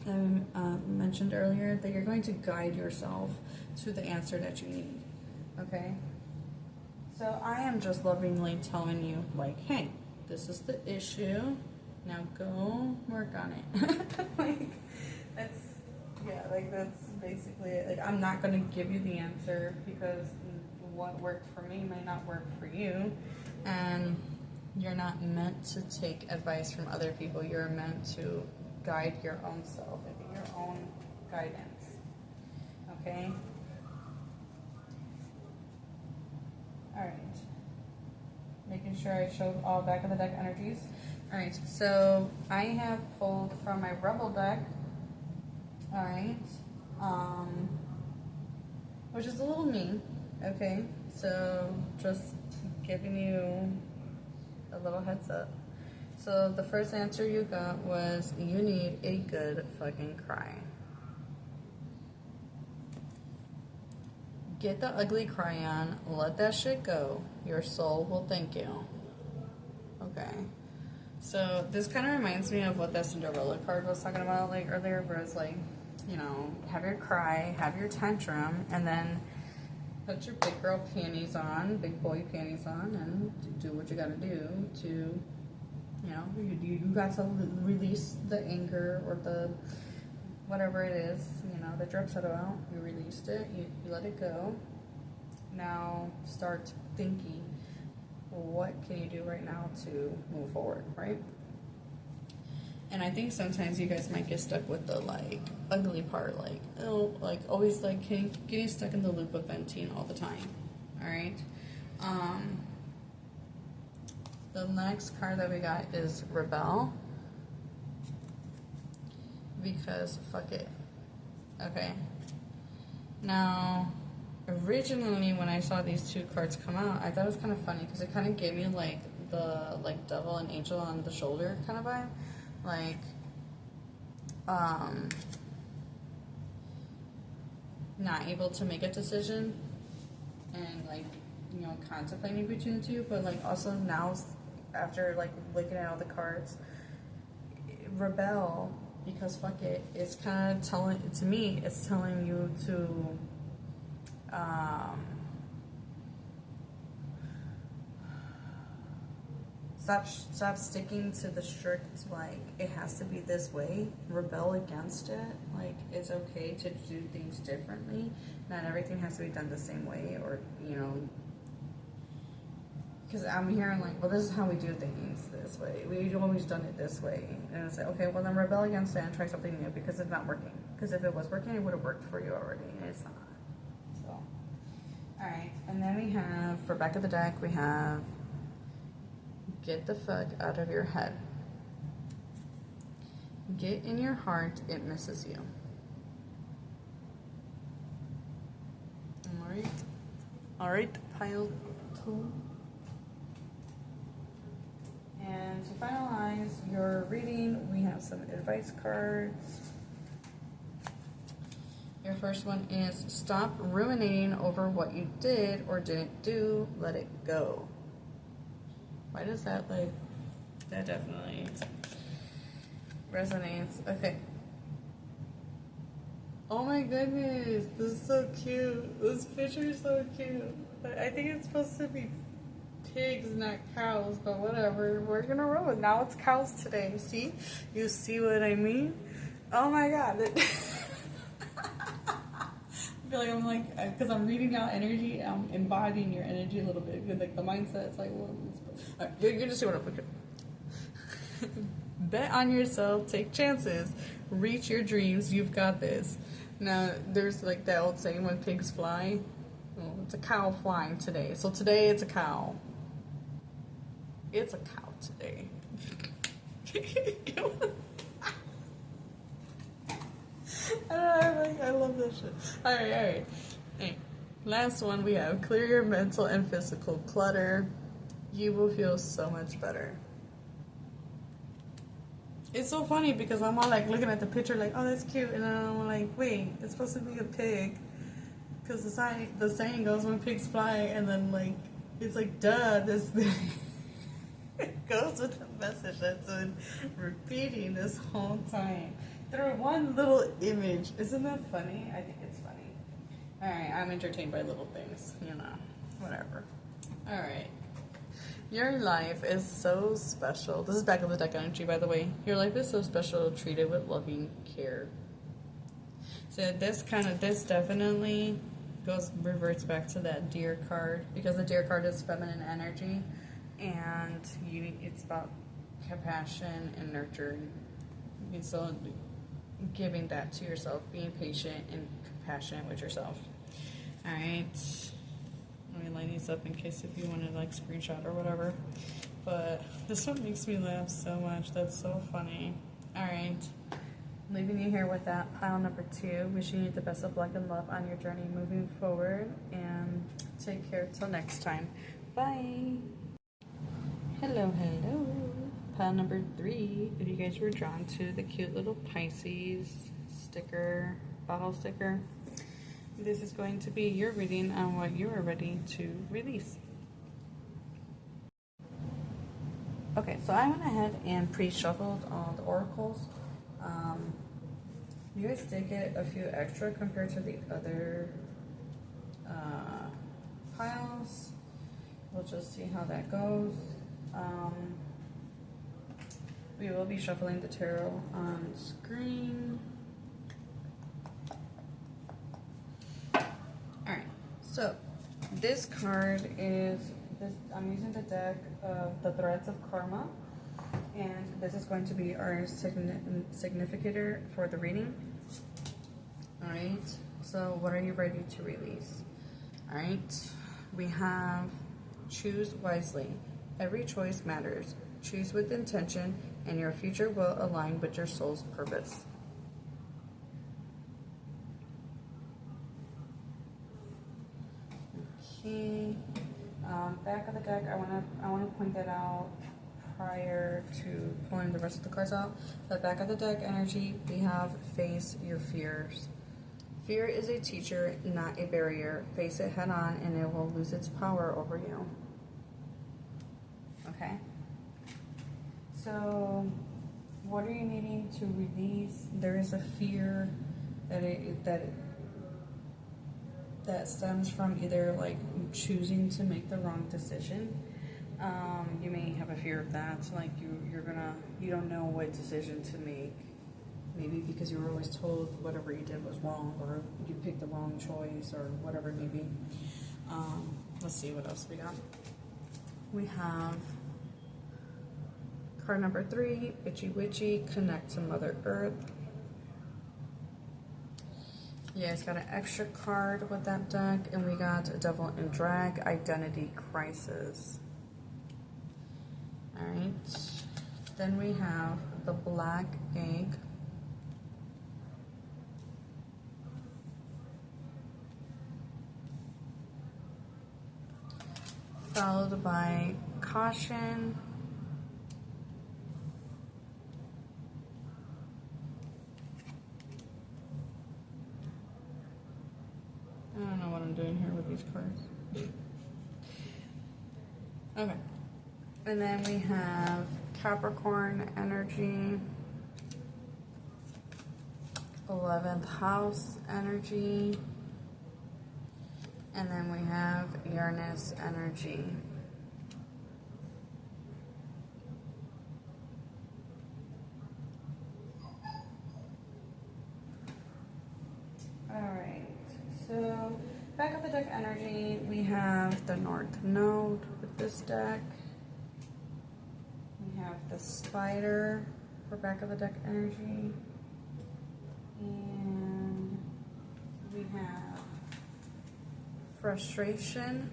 I mentioned earlier that you're going to guide yourself to the answer that you need. Okay? So I am just lovingly telling you, like, hey, this is the issue. Now go work on it. Like, that's basically it. Like, I'm not going to give you the answer because what worked for me may not work for you. And you're not meant to take advice from other people. You're meant to guide your own self and be your own guidance. Okay? Alright. Making sure I showed all back of the deck energies. Alright, so I have pulled from my Rebel deck. Alright. Which is a little mean. Okay? So just giving you a little heads up. So the first answer you got was you need a good fucking cry. Get the ugly cry on, let that shit go. Your soul will thank you. Okay. So this kind of reminds me of what that Cinderella card was talking about like earlier, where it's like, you know, have your cry, have your tantrum, and then put your big girl panties on, big boy panties on, and do what you gotta do to, you know, you got to release the anger or the whatever it is, you know, that you're upset about. You released it, you let it go. Now start thinking, what can you do right now to move forward, right? And I think sometimes you guys might get stuck with the like ugly part, like, oh, like always like getting stuck in the loop of venting all the time. All right. The next card that we got is Rebel, because fuck it. Okay. Now, originally when I saw these two cards come out, I thought it was kind of funny because it kind of gave me like the like devil and angel on the shoulder kind of vibe. Like, not able to make a decision and like, you know, contemplating between the two, but like also now after like looking at all the cards, Rebel, because fuck it, it's kind of telling, to me, it's telling you to, Stop sticking to the strict, like, it has to be this way. Rebel against it. Like, it's okay to do things differently. Not everything has to be done the same way, or, you know, because I'm hearing, like, well, this is how we do things this way. We've always done it this way. And it's like, okay, well, then rebel against it and try something new because it's not working. Because if it was working, it would have worked for you already, and it's not. So, alright. And then we have, for back of the deck, we have get the fuck out of your head. Get in your heart, it misses you. Alright. Alright, pile 2. And to finalize your reading, we have some advice cards. Your first one is stop ruminating over what you did or didn't do. Let it go. Why does that, like, that definitely resonates. Okay. Oh my goodness, this is so cute. This picture is so cute. I think it's supposed to be pigs, not cows, but whatever. We're gonna roll with it. Now it's cows today. See? You see what I mean? Oh my god. I feel like I'm like, because I'm reading out energy, I'm embodying your energy a little bit. Like the mindset, it's like, well, right, you're just see what I'm looking at. Bet on yourself, take chances, reach your dreams, you've got this. Now, there's like that old saying, when pigs fly, well, it's a cow flying today. So today it's a cow. It's a cow today. I love that shit. Alright. Hey, last one we have, clear your mental and physical clutter. You will feel so much better. It's so funny because I'm all like looking at the picture like, oh, that's cute. And then I'm like, wait, it's supposed to be a pig. Because the saying goes, when pigs fly, and then like, it's like, duh, this it goes with the message that's been repeating this whole time. through one little image. Isn't that funny? I think it's funny. Alright, I'm entertained by little things, you know, whatever. Alright. Your life is so special. This is back of the deck energy, by the way. Your life is so special, treated with loving care. So this definitely reverts back to that deer card, because the deer card is feminine energy, and it's about compassion and nurturing. And so giving that to yourself, being patient and compassionate with yourself. All right, let me line these up in case if you want to like screenshot or whatever. But this one makes me laugh so much. That's so funny. All right, leaving you here with that pile number 2. Wishing you the best of luck and love on your journey moving forward, and take care till next time. Bye. Hello. Pile number 3. If you guys were drawn to the cute little Pisces sticker, bottle sticker, this is going to be your reading on what you are ready to release. Okay, so I went ahead and pre-shuffled all the oracles. You guys did get a few extra compared to the other piles. We'll just see how that goes. We will be shuffling the tarot on screen. Alright, so this card is this. I'm using the deck of the Threads of Karma, and this is going to be our significator for the reading. Alright, so what are you ready to release? Alright, we have choose wisely. Every choice matters. Choose with intention, and your future will align with your soul's purpose. Okay. Back of the deck, I wanna point that out prior to pulling the rest of the cards out. The back of the deck energy, we have face your fears. Fear is a teacher, not a barrier. Face it head on, and it will lose its power over you. Okay. So, what are you needing to release? There is a fear that stems from either like choosing to make the wrong decision. You may have a fear of that, like you don't know what decision to make. Maybe because you were always told whatever you did was wrong, or you picked the wrong choice, or whatever it may be. Let's see what else we got. We have card number 3, Itchy Witchy, connect to Mother Earth. You guys got an extra card with that deck, and we got Devil in Drag, Identity Crisis. Alright, then we have the Black Egg. Followed by Caution. I don't know what I'm doing here with these cards. Okay. And then we have Capricorn energy, 11th house energy, and then we have Uranus energy. Alright, so back of the deck energy, we have the North Node with this deck. We have the Spider for back of the deck energy. And we have Frustration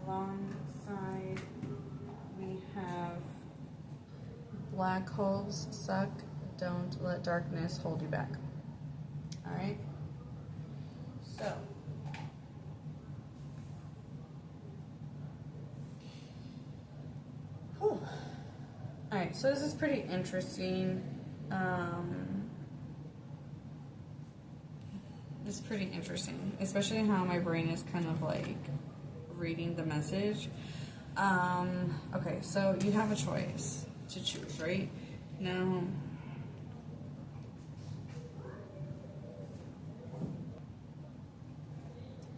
alongside, we have Black Holes Suck, Don't Let Darkness Hold You Back. Alright, so alright, so this is pretty interesting. It's pretty interesting, especially how my brain is kind of like reading the message. Okay, so you have a choice to choose, right? Now,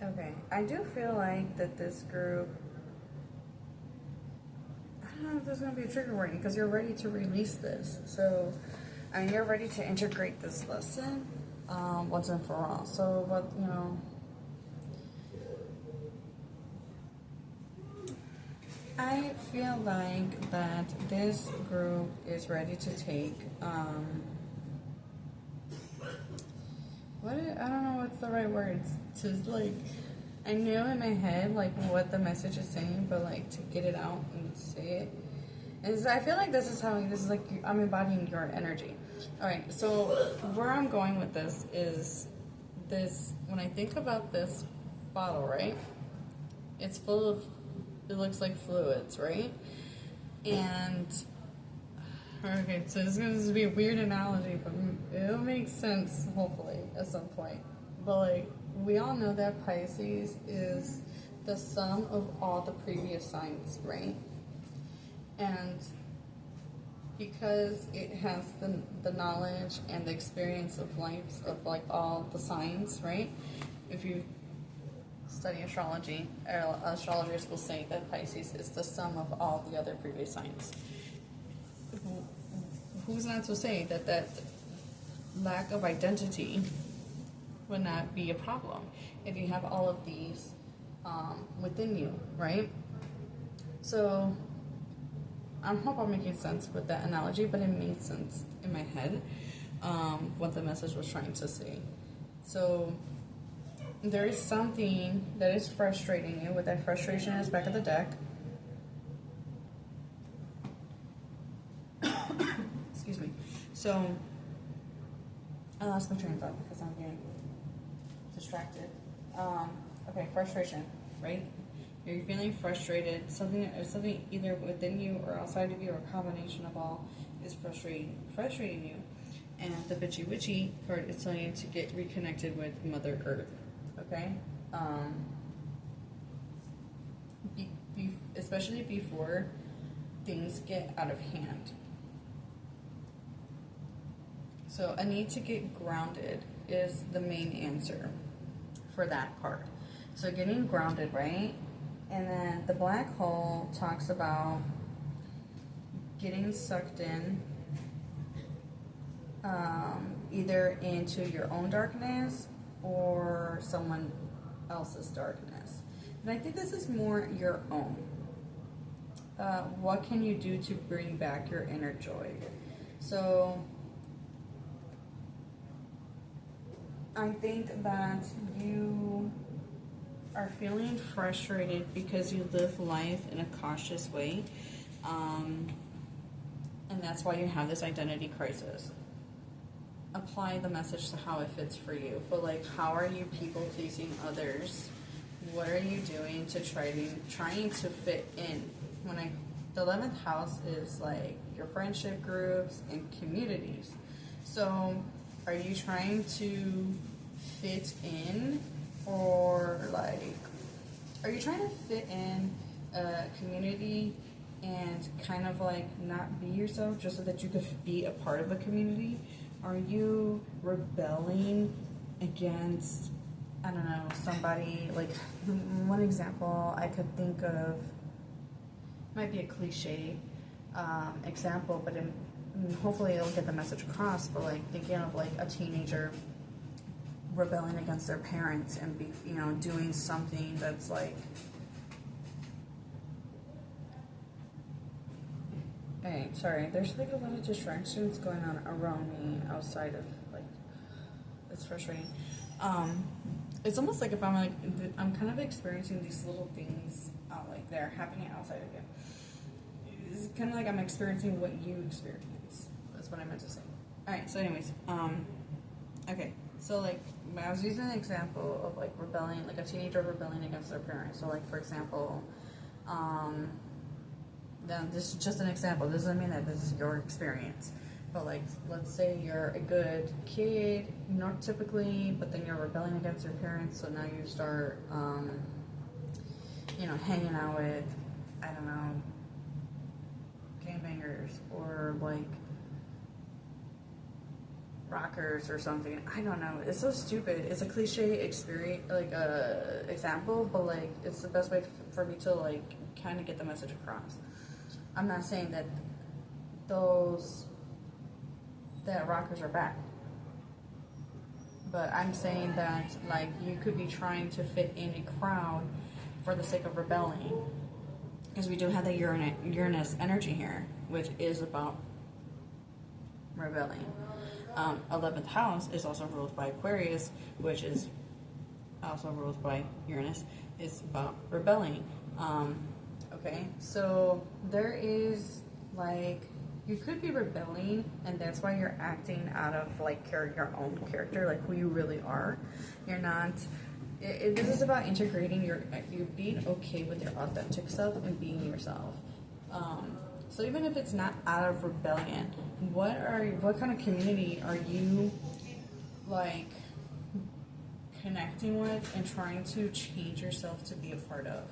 okay, I do feel like that this group, I don't know if there's going to be a trigger warning because you're ready to release this. So, I mean, you're ready to integrate this lesson once and for all. So, but, you know, I feel like that this group is ready to take, I don't know what's the right words to, like, I know in my head, like, what the message is saying, but, like, to get it out and say it. And I feel like this is like, I'm embodying your energy. Alright, so where I'm going with this is this, when I think about this bottle, right? It's full of, it looks like fluids, right? And, okay, so this is going to be a weird analogy, but it'll make sense, hopefully, at some point. But, like, we all know that Pisces is the sum of all the previous signs, right? And because it has the knowledge and the experience of life of, like, all the signs, right? If you study astrology, astrologers will say that Pisces is the sum of all the other previous signs. Who's not to say that that lack of identity would not be a problem if you have all of these within you, right? So I hope I'm making sense with that analogy, but it made sense in my head what the message was trying to say. So there is something that is frustrating you. With that frustration is back of the deck. Excuse me. So I lost my train of thought because I'm getting distracted. Okay, frustration, right? You're feeling frustrated. Something either within you or outside of you, or a combination of all, is frustrating you. And the bitchy witchy card is telling you to get reconnected with Mother Earth. Okay, especially before things get out of hand. So a need to get grounded is the main answer for that card. So getting grounded, right? And then the black hole talks about getting sucked in, either into your own darkness or someone else's darkness. And I think this is more your own. What can you do to bring back your inner joy? So I think that you are feeling frustrated because you live life in a cautious way, and that's why you have this identity crisis. Apply the message to how it fits for you, but, like, how are you people pleasing others? What are you doing to trying to fit in? The 11th house is like your friendship groups and communities. So are you trying to fit in, or, like, are you trying to fit in a community and kind of, like, not be yourself just so that you could be a part of a community? Are you rebelling against, I don't know, somebody? Like, one example I could think of might be a cliche example, but hopefully it'll get the message across. But, like, thinking of, like, a teenager rebelling against their parents and doing something that's, like, hey, sorry, there's, like, a lot of distractions going on around me outside of, like, it's frustrating. It's almost like if I'm kind of experiencing these little things like they're happening outside of you. It's kind of like I'm experiencing what you experience. That's what I meant to say. Alright, so anyways, okay, so, like, I was using an example of, like, rebelling, like a teenager rebelling against their parents. So, like, for example, now this is just an example. This doesn't mean that this is your experience. But, like, let's say you're a good kid, not typically, but then you're rebelling against your parents, so now you start, hanging out with, I don't know, gangbangers, or, like, rockers or something. I don't know. It's so stupid. It's a cliche experience, like example, but like it's the best way for me to like kind of get the message across. I'm not saying that that rockers are bad, but I'm saying that like you could be trying to fit in a crowd for the sake of rebelling, because we do have the Uranus energy here, which is about rebelling. 11th house is also ruled by Aquarius, which is also ruled by Uranus. It's about rebelling. Okay, so there is like, you could be rebelling, and that's why you're acting out of like your own character, like who you really are. You're not. This is about integrating you're being okay with your authentic self and being yourself. So even if it's not out of rebellion, what kind of community are you like connecting with and trying to change yourself to be a part of?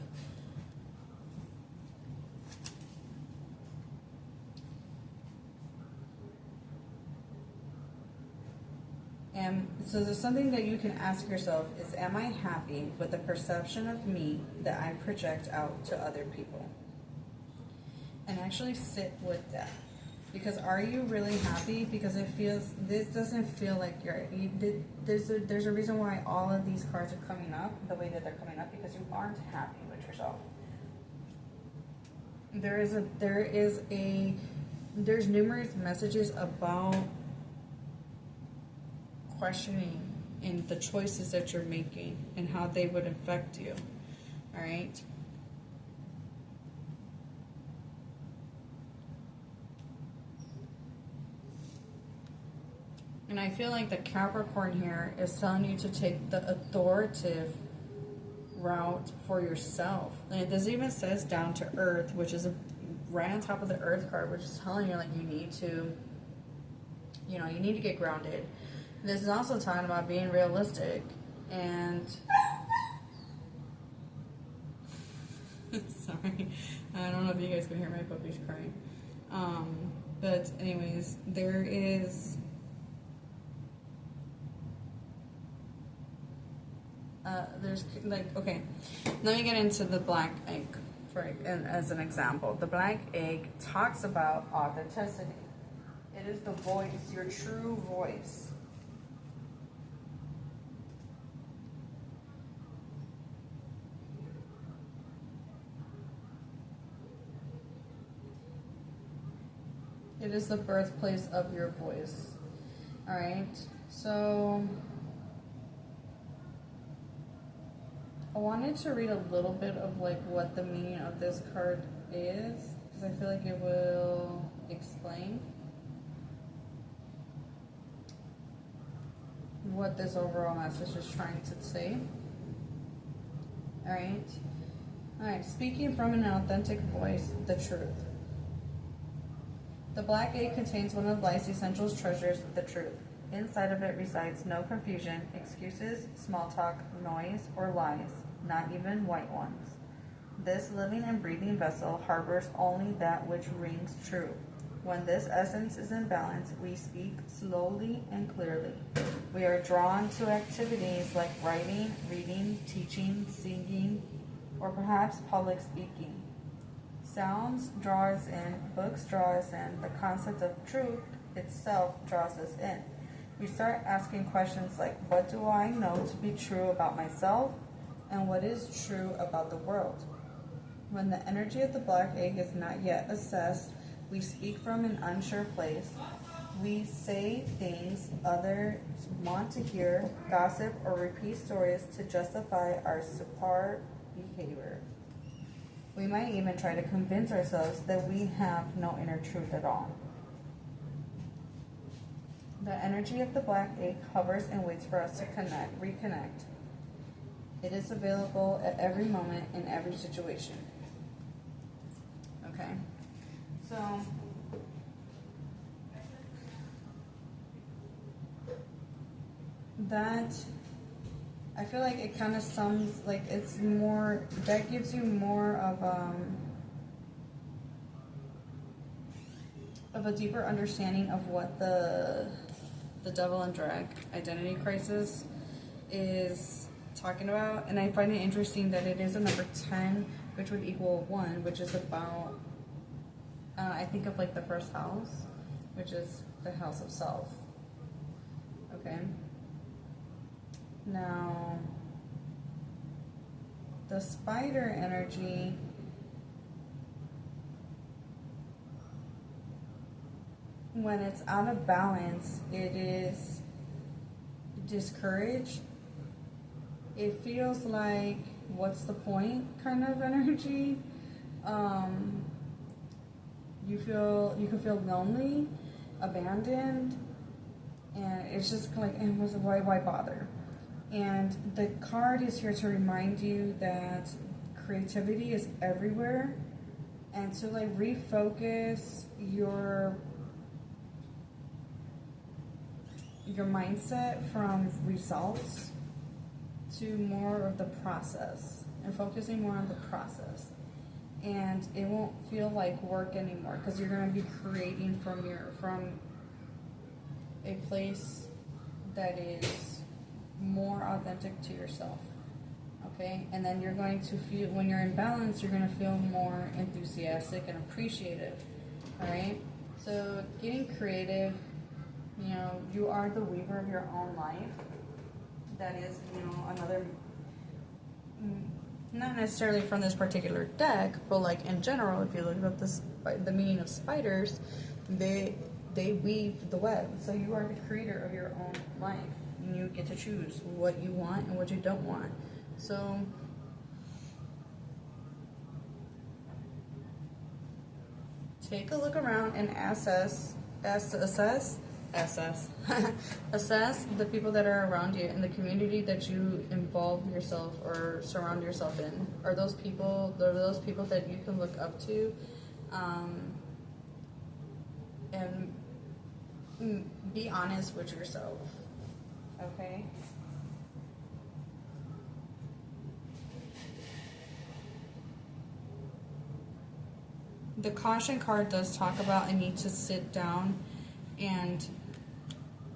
And so there's something that you can ask yourself is, am I happy with the perception of me that I project out to other people? And actually sit with that. Because are you really happy? Because this doesn't feel like there's a reason why all of these cards are coming up the way that they're coming up, because you aren't happy with yourself. There's numerous messages about questioning in the choices that you're making and how they would affect you. All right. And I feel like the Capricorn here is telling you to take the authoritative route for yourself. And this even says down to earth, which is right on top of the earth card, which is telling you like you need to get grounded. This is also talking about being realistic and sorry, I don't know if you guys can hear my puppies crying. But anyways, there's like, okay, let me get into the black egg as an example. The black egg talks about authenticity. It is the voice, your true voice. It is the birthplace of your voice. All right, so I wanted to read a little bit of like what the meaning of this card is, because I feel like it will explain what this overall message is trying to say. All right, speaking from an authentic voice, the truth. The black egg contains one of life's essential treasures, the truth. Inside of it resides no confusion, excuses, small talk, noise, or lies, not even white ones. This living and breathing vessel harbors only that which rings true. When this essence is in balance, we speak slowly and clearly. We are drawn to activities like writing, reading, teaching, singing, or perhaps public speaking. Sounds draw us in, books draw us in, the concept of truth itself draws us in. We start asking questions like, what do I know to be true about myself, and what is true about the world? When the energy of the black egg is not yet assessed, we speak from an unsure place. We say things others want to hear, gossip, or repeat stories to justify our subpar behavior. We might even try to convince ourselves that we have no inner truth at all. The energy of the black egg hovers and waits for us to reconnect. It is available at every moment in every situation. Okay, so that, I feel like it kind of sums, like it's more, that gives you more of a deeper understanding of what the the Devil and Drag identity crisis is talking about, and I find it interesting that it is a number 10, which would equal 1, which is about, I think of like the first house, which is the house of self. Okay. Now, the spider energy, when it's out of balance, it is discouraged. It feels like, what's the point kind of energy. You can feel lonely, abandoned, and it's just like, and why bother? And the card is here to remind you that creativity is everywhere, and to like refocus your mindset from results to more of the process, and focusing more on the process. And it won't feel like work anymore, because you're going to be creating from a place that is more authentic to yourself. Okay? And then you're going to feel, when you're in balance, you're going to feel more enthusiastic and appreciative. All right? So getting creative, you know, you are the weaver of your own life. That is, you know, another, not necessarily from this particular deck, but like in general, if you look up the meaning of spiders, they weave the web. So you are the creator of your own life, and you get to choose what you want and what you don't want. So take a look around and assess the people that are around you and the community that you involve yourself or surround yourself in. Are those people that you can look up to, and be honest with yourself. Okay? The caution card does talk about a need to sit down and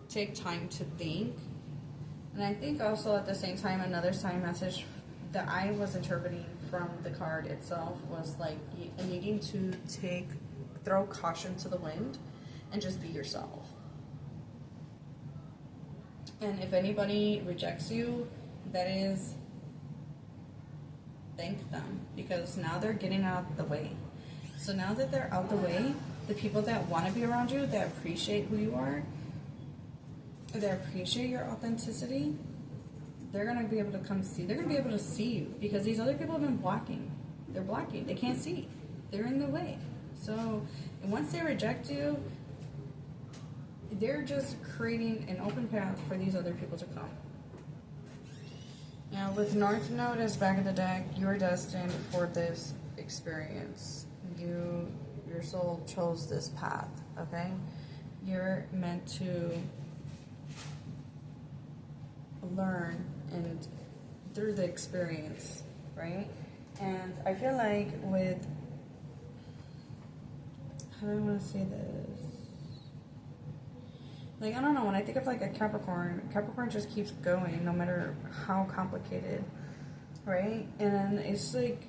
take time to think. And I think also at the same time, another sign message that I was interpreting from the card itself was like needing to throw caution to the wind and just be yourself. And if anybody rejects you, that is, thank them, because now they're getting out the way. So now that they're out the way, the people that want to be around you, that appreciate who you are, that appreciate your authenticity, they're going to be able to come see. They're going to be able to see you, because these other people have been blocking. They're blocking. They can't see. They're in the way. So once they reject you, they're just creating an open path for these other people to come. Now, with North Node as back of the deck, you're destined for this experience. Your soul chose this path, okay? You're meant to learn and through the experience, right? And I feel like with, how do I want to say this? Like, I don't know, when I think of like a Capricorn just keeps going no matter how complicated, right? And then it's like,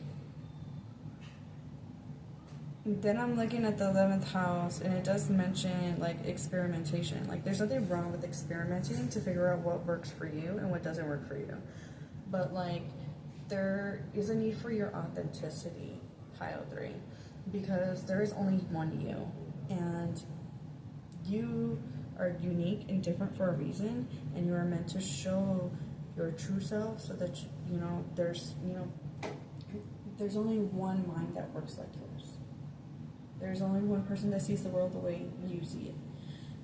then I'm looking at the 11th house, and it does mention like experimentation. Like, there's nothing wrong with experimenting to figure out what works for you and what doesn't work for you. But like, there is a need for your authenticity, pile 3, because there is only one you, and you are unique and different for a reason, and you are meant to show your true self, so that there's only one mind that works like yours. There's only one person that sees the world the way you see it.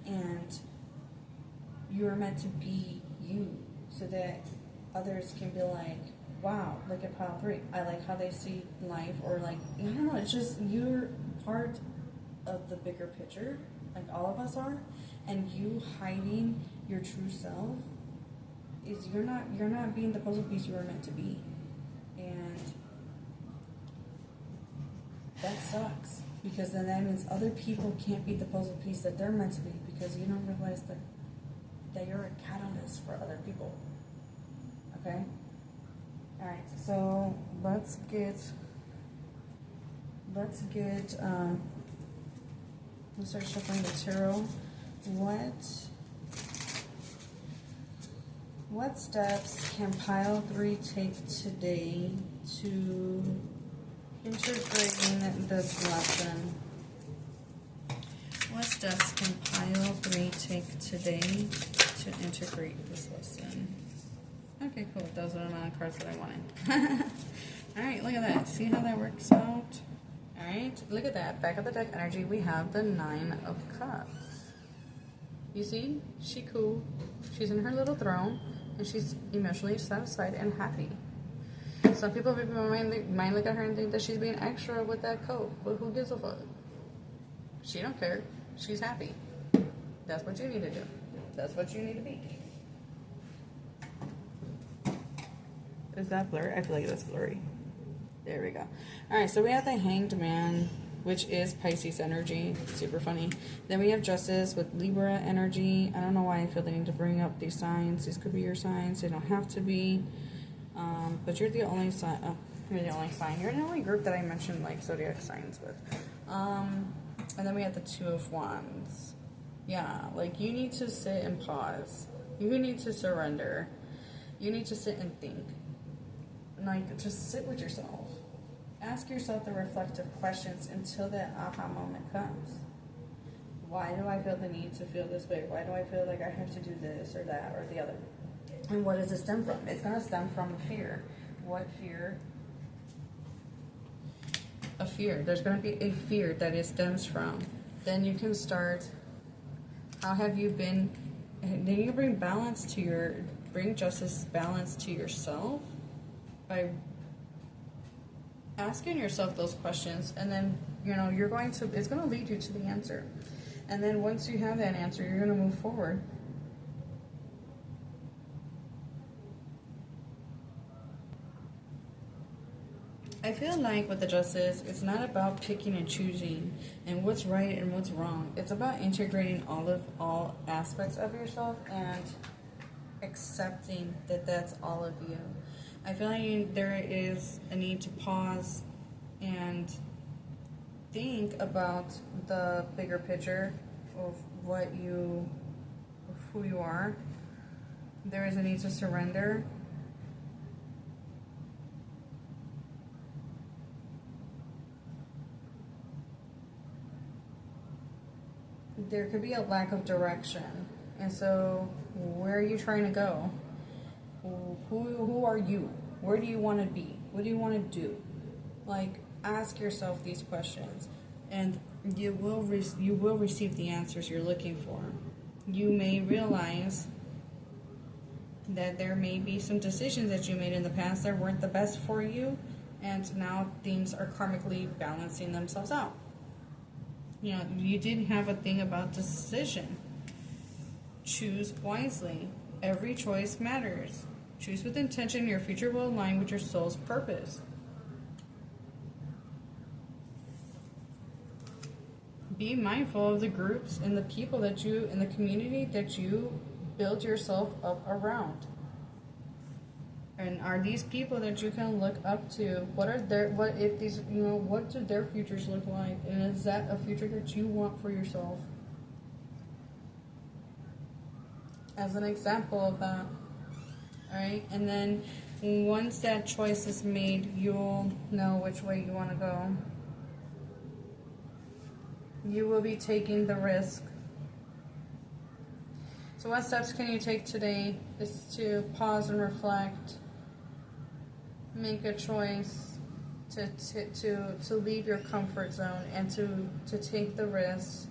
And you are meant to be you, so that others can be like, wow, look at pile 3. I like how they see life, or like, I don't know, it's just, you're part of the bigger picture, like all of us are, and you hiding your true self is, you're not being the puzzle piece you were meant to be. And that sucks. Because then that means other people can't be the puzzle piece that they're meant to be, because you don't realize that that you're a catalyst for other people. Okay? Alright, so let's start shuffling the tarot. What steps can pile 3 take today to integrate this lesson? What steps can pile 3 take today to integrate this lesson? Okay, cool. Those are the amount of cards that I wanted. Alright, look at that. See how that works out? Alright, look at that. Back of the deck energy, we have the 9 of Cups. You see? She cool. She's in her little throne, and she's emotionally satisfied and happy. Some people might look at her and think that she's being extra with that coat, but who gives a fuck? She don't care. She's happy. That's what you need to do. That's what you need to be. Is that blurry? I feel like that's blurry. There we go. Alright, so we have the Hanged Man, which is Pisces energy. Super funny. Then we have Justice with Libra energy. I don't know why I feel the need to bring up these signs. These could be your signs. They don't have to be. But you're the only sign. Oh, you're the only sign. You're the only group that I mentioned like zodiac signs with. And then we have the 2 of Wands. Yeah, like you need to sit and pause. You need to surrender. You need to sit and think. Like, just sit with yourself. Ask yourself the reflective questions until that aha moment comes. Why do I feel the need to feel this way? Why do I feel like I have to do this or that or the other? And what does it stem from? It's going to stem from fear. What fear? A fear. There's going to be a fear that it stems from. Then you can start, how have you been, then you bring justice, balance to yourself by asking yourself those questions, and then it's going to lead you to the answer. And then once you have that answer, you're going to move forward. I feel like with the Justice, it's not about picking and choosing and what's right and what's wrong. It's about integrating all aspects of yourself and accepting that that's all of you. I feel like there is a need to pause and think about the bigger picture of who you are. There is a need to surrender. There could be a lack of direction. And so, where are you trying to go? Who are you? Where do you want to be? What do you want to do? Like, ask yourself these questions, and you will receive the answers you're looking for. You may realize that there may be some decisions that you made in the past that weren't the best for you, and now things are karmically balancing themselves out. You know, you didn't have a thing about decision. Choose wisely. Every choice matters. Choose with intention. Your future will align with your soul's purpose. Be mindful of the groups and the people in the community that you build yourself up around. And are these people that you can look up to? What do their futures look like? And is that a future that you want for yourself? As an example of that. Alright? And then once that choice is made, you'll know which way you want to go. You will be taking the risk. So what steps can you take today is to pause and reflect. Make a choice to leave your comfort zone and to take the risk.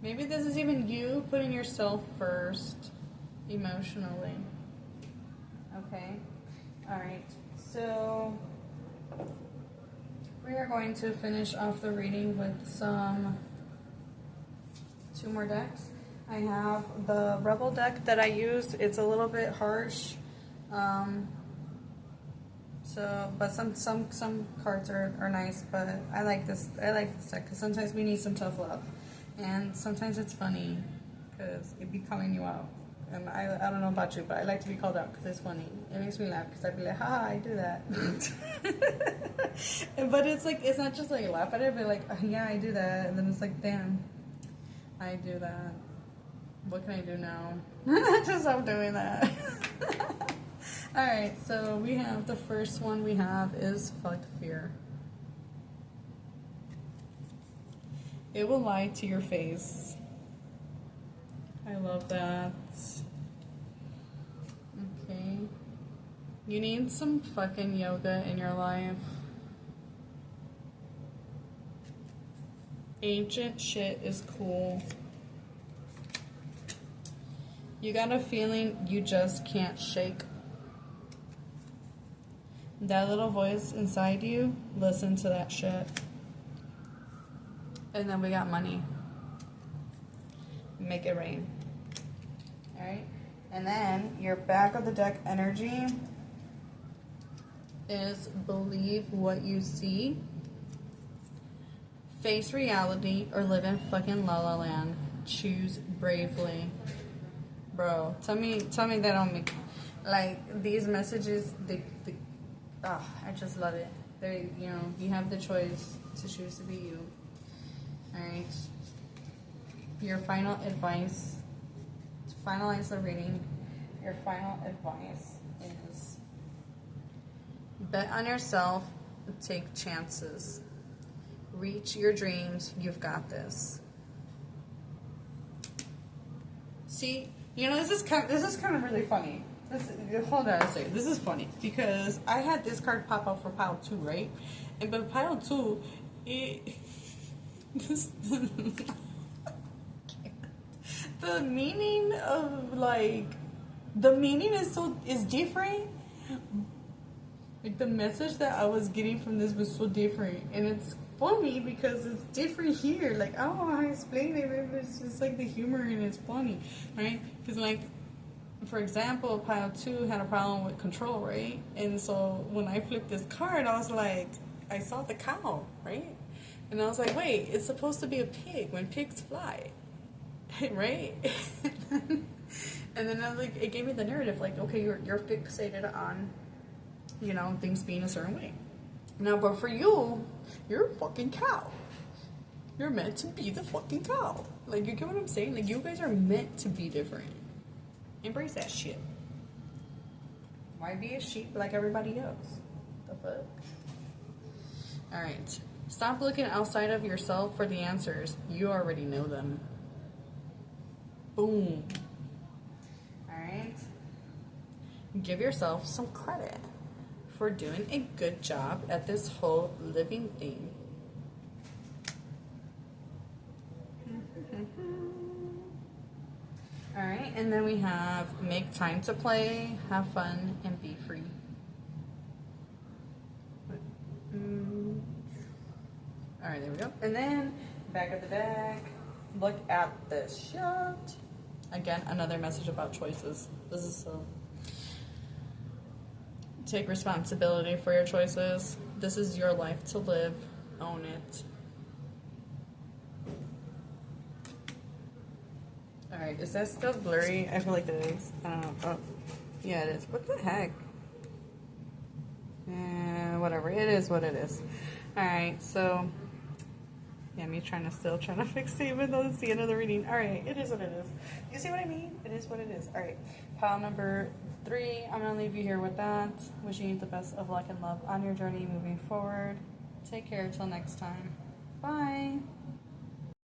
Maybe this is even you putting yourself first emotionally. Okay? Alright, so we are going to finish off the reading with 2 more decks. I have the Rebel deck that I use. It's a little bit harsh. But some cards are nice, but I like this deck because sometimes we need some tough love. And sometimes it's funny because it be calling you out. And I don't know about you, but I like to be called out because it's funny. It makes me laugh because I'd be like, haha, I do that. But it's like, it's not just like laugh at it, but like, yeah, I do that. And then it's like, damn, I do that. What can I do now? Just stop doing that. Alright, so we have the first one we have is fuck fear. It will lie to your face. I love that. Okay. You need some fucking yoga in your life. Ancient shit is cool. You got a feeling you just can't shake. That little voice inside you, listen to that shit. And then we got money. Make it rain. Alright? And then your back of the deck energy is believe what you see, face reality, or live in fucking La La Land. Choose bravely. Bro, tell me that don't make, like, these messages, I just love it. They, you know, you have the choice to choose to be you. Alright. Your final advice, to finalize the reading, your final advice is bet on yourself, take chances. Reach your dreams, you've got this. See, you know, this is kind of really funny. Hold on a second. This is funny because I had this card pop up for pile 2, right? And but pile 2, the meaning of, like, the meaning is different. Like, the message that I was getting from this was so different, and it's funny because it's different here. Like, I don't know how to explain it, but it's just like the humor and it's funny, right? Because, like, for example, pile 2 had a problem with control, right? And so when I flipped this card, I was like, I saw the cow, right? And I was like, wait, it's supposed to be a pig when pigs fly, right? And then I was like, it gave me the narrative, like, okay, you're fixated on, you know, things being a certain way. Now, but for you, you're a fucking cow. You're meant to be the fucking cow. Like, you get what I'm saying? Like, you guys are meant to be different. Embrace that shit. Why be a sheep like everybody else? The fuck? Alright. Stop looking outside of yourself for the answers. You already know them. Boom. Alright. Give yourself some credit for doing a good job at this whole living thing. Alright, and then we have make time to play, have fun, and be free. Alright, there we go. And then, back of the deck, look at this shit. Again, another message about choices. This is so... Take responsibility for your choices. This is your life to live. Own it. Alright, is that still blurry? I feel like it is. I don't know. Oh, yeah, it is. What the heck? Whatever. It is what it is. Alright, so... Yeah, me trying to fix it even though it's the end of the reading. Alright, it is what it is. You see what I mean? It is what it is. Alright, pile number 3. I'm going to leave you here with that. Wishing you the best of luck and love on your journey moving forward. Take care until next time. Bye.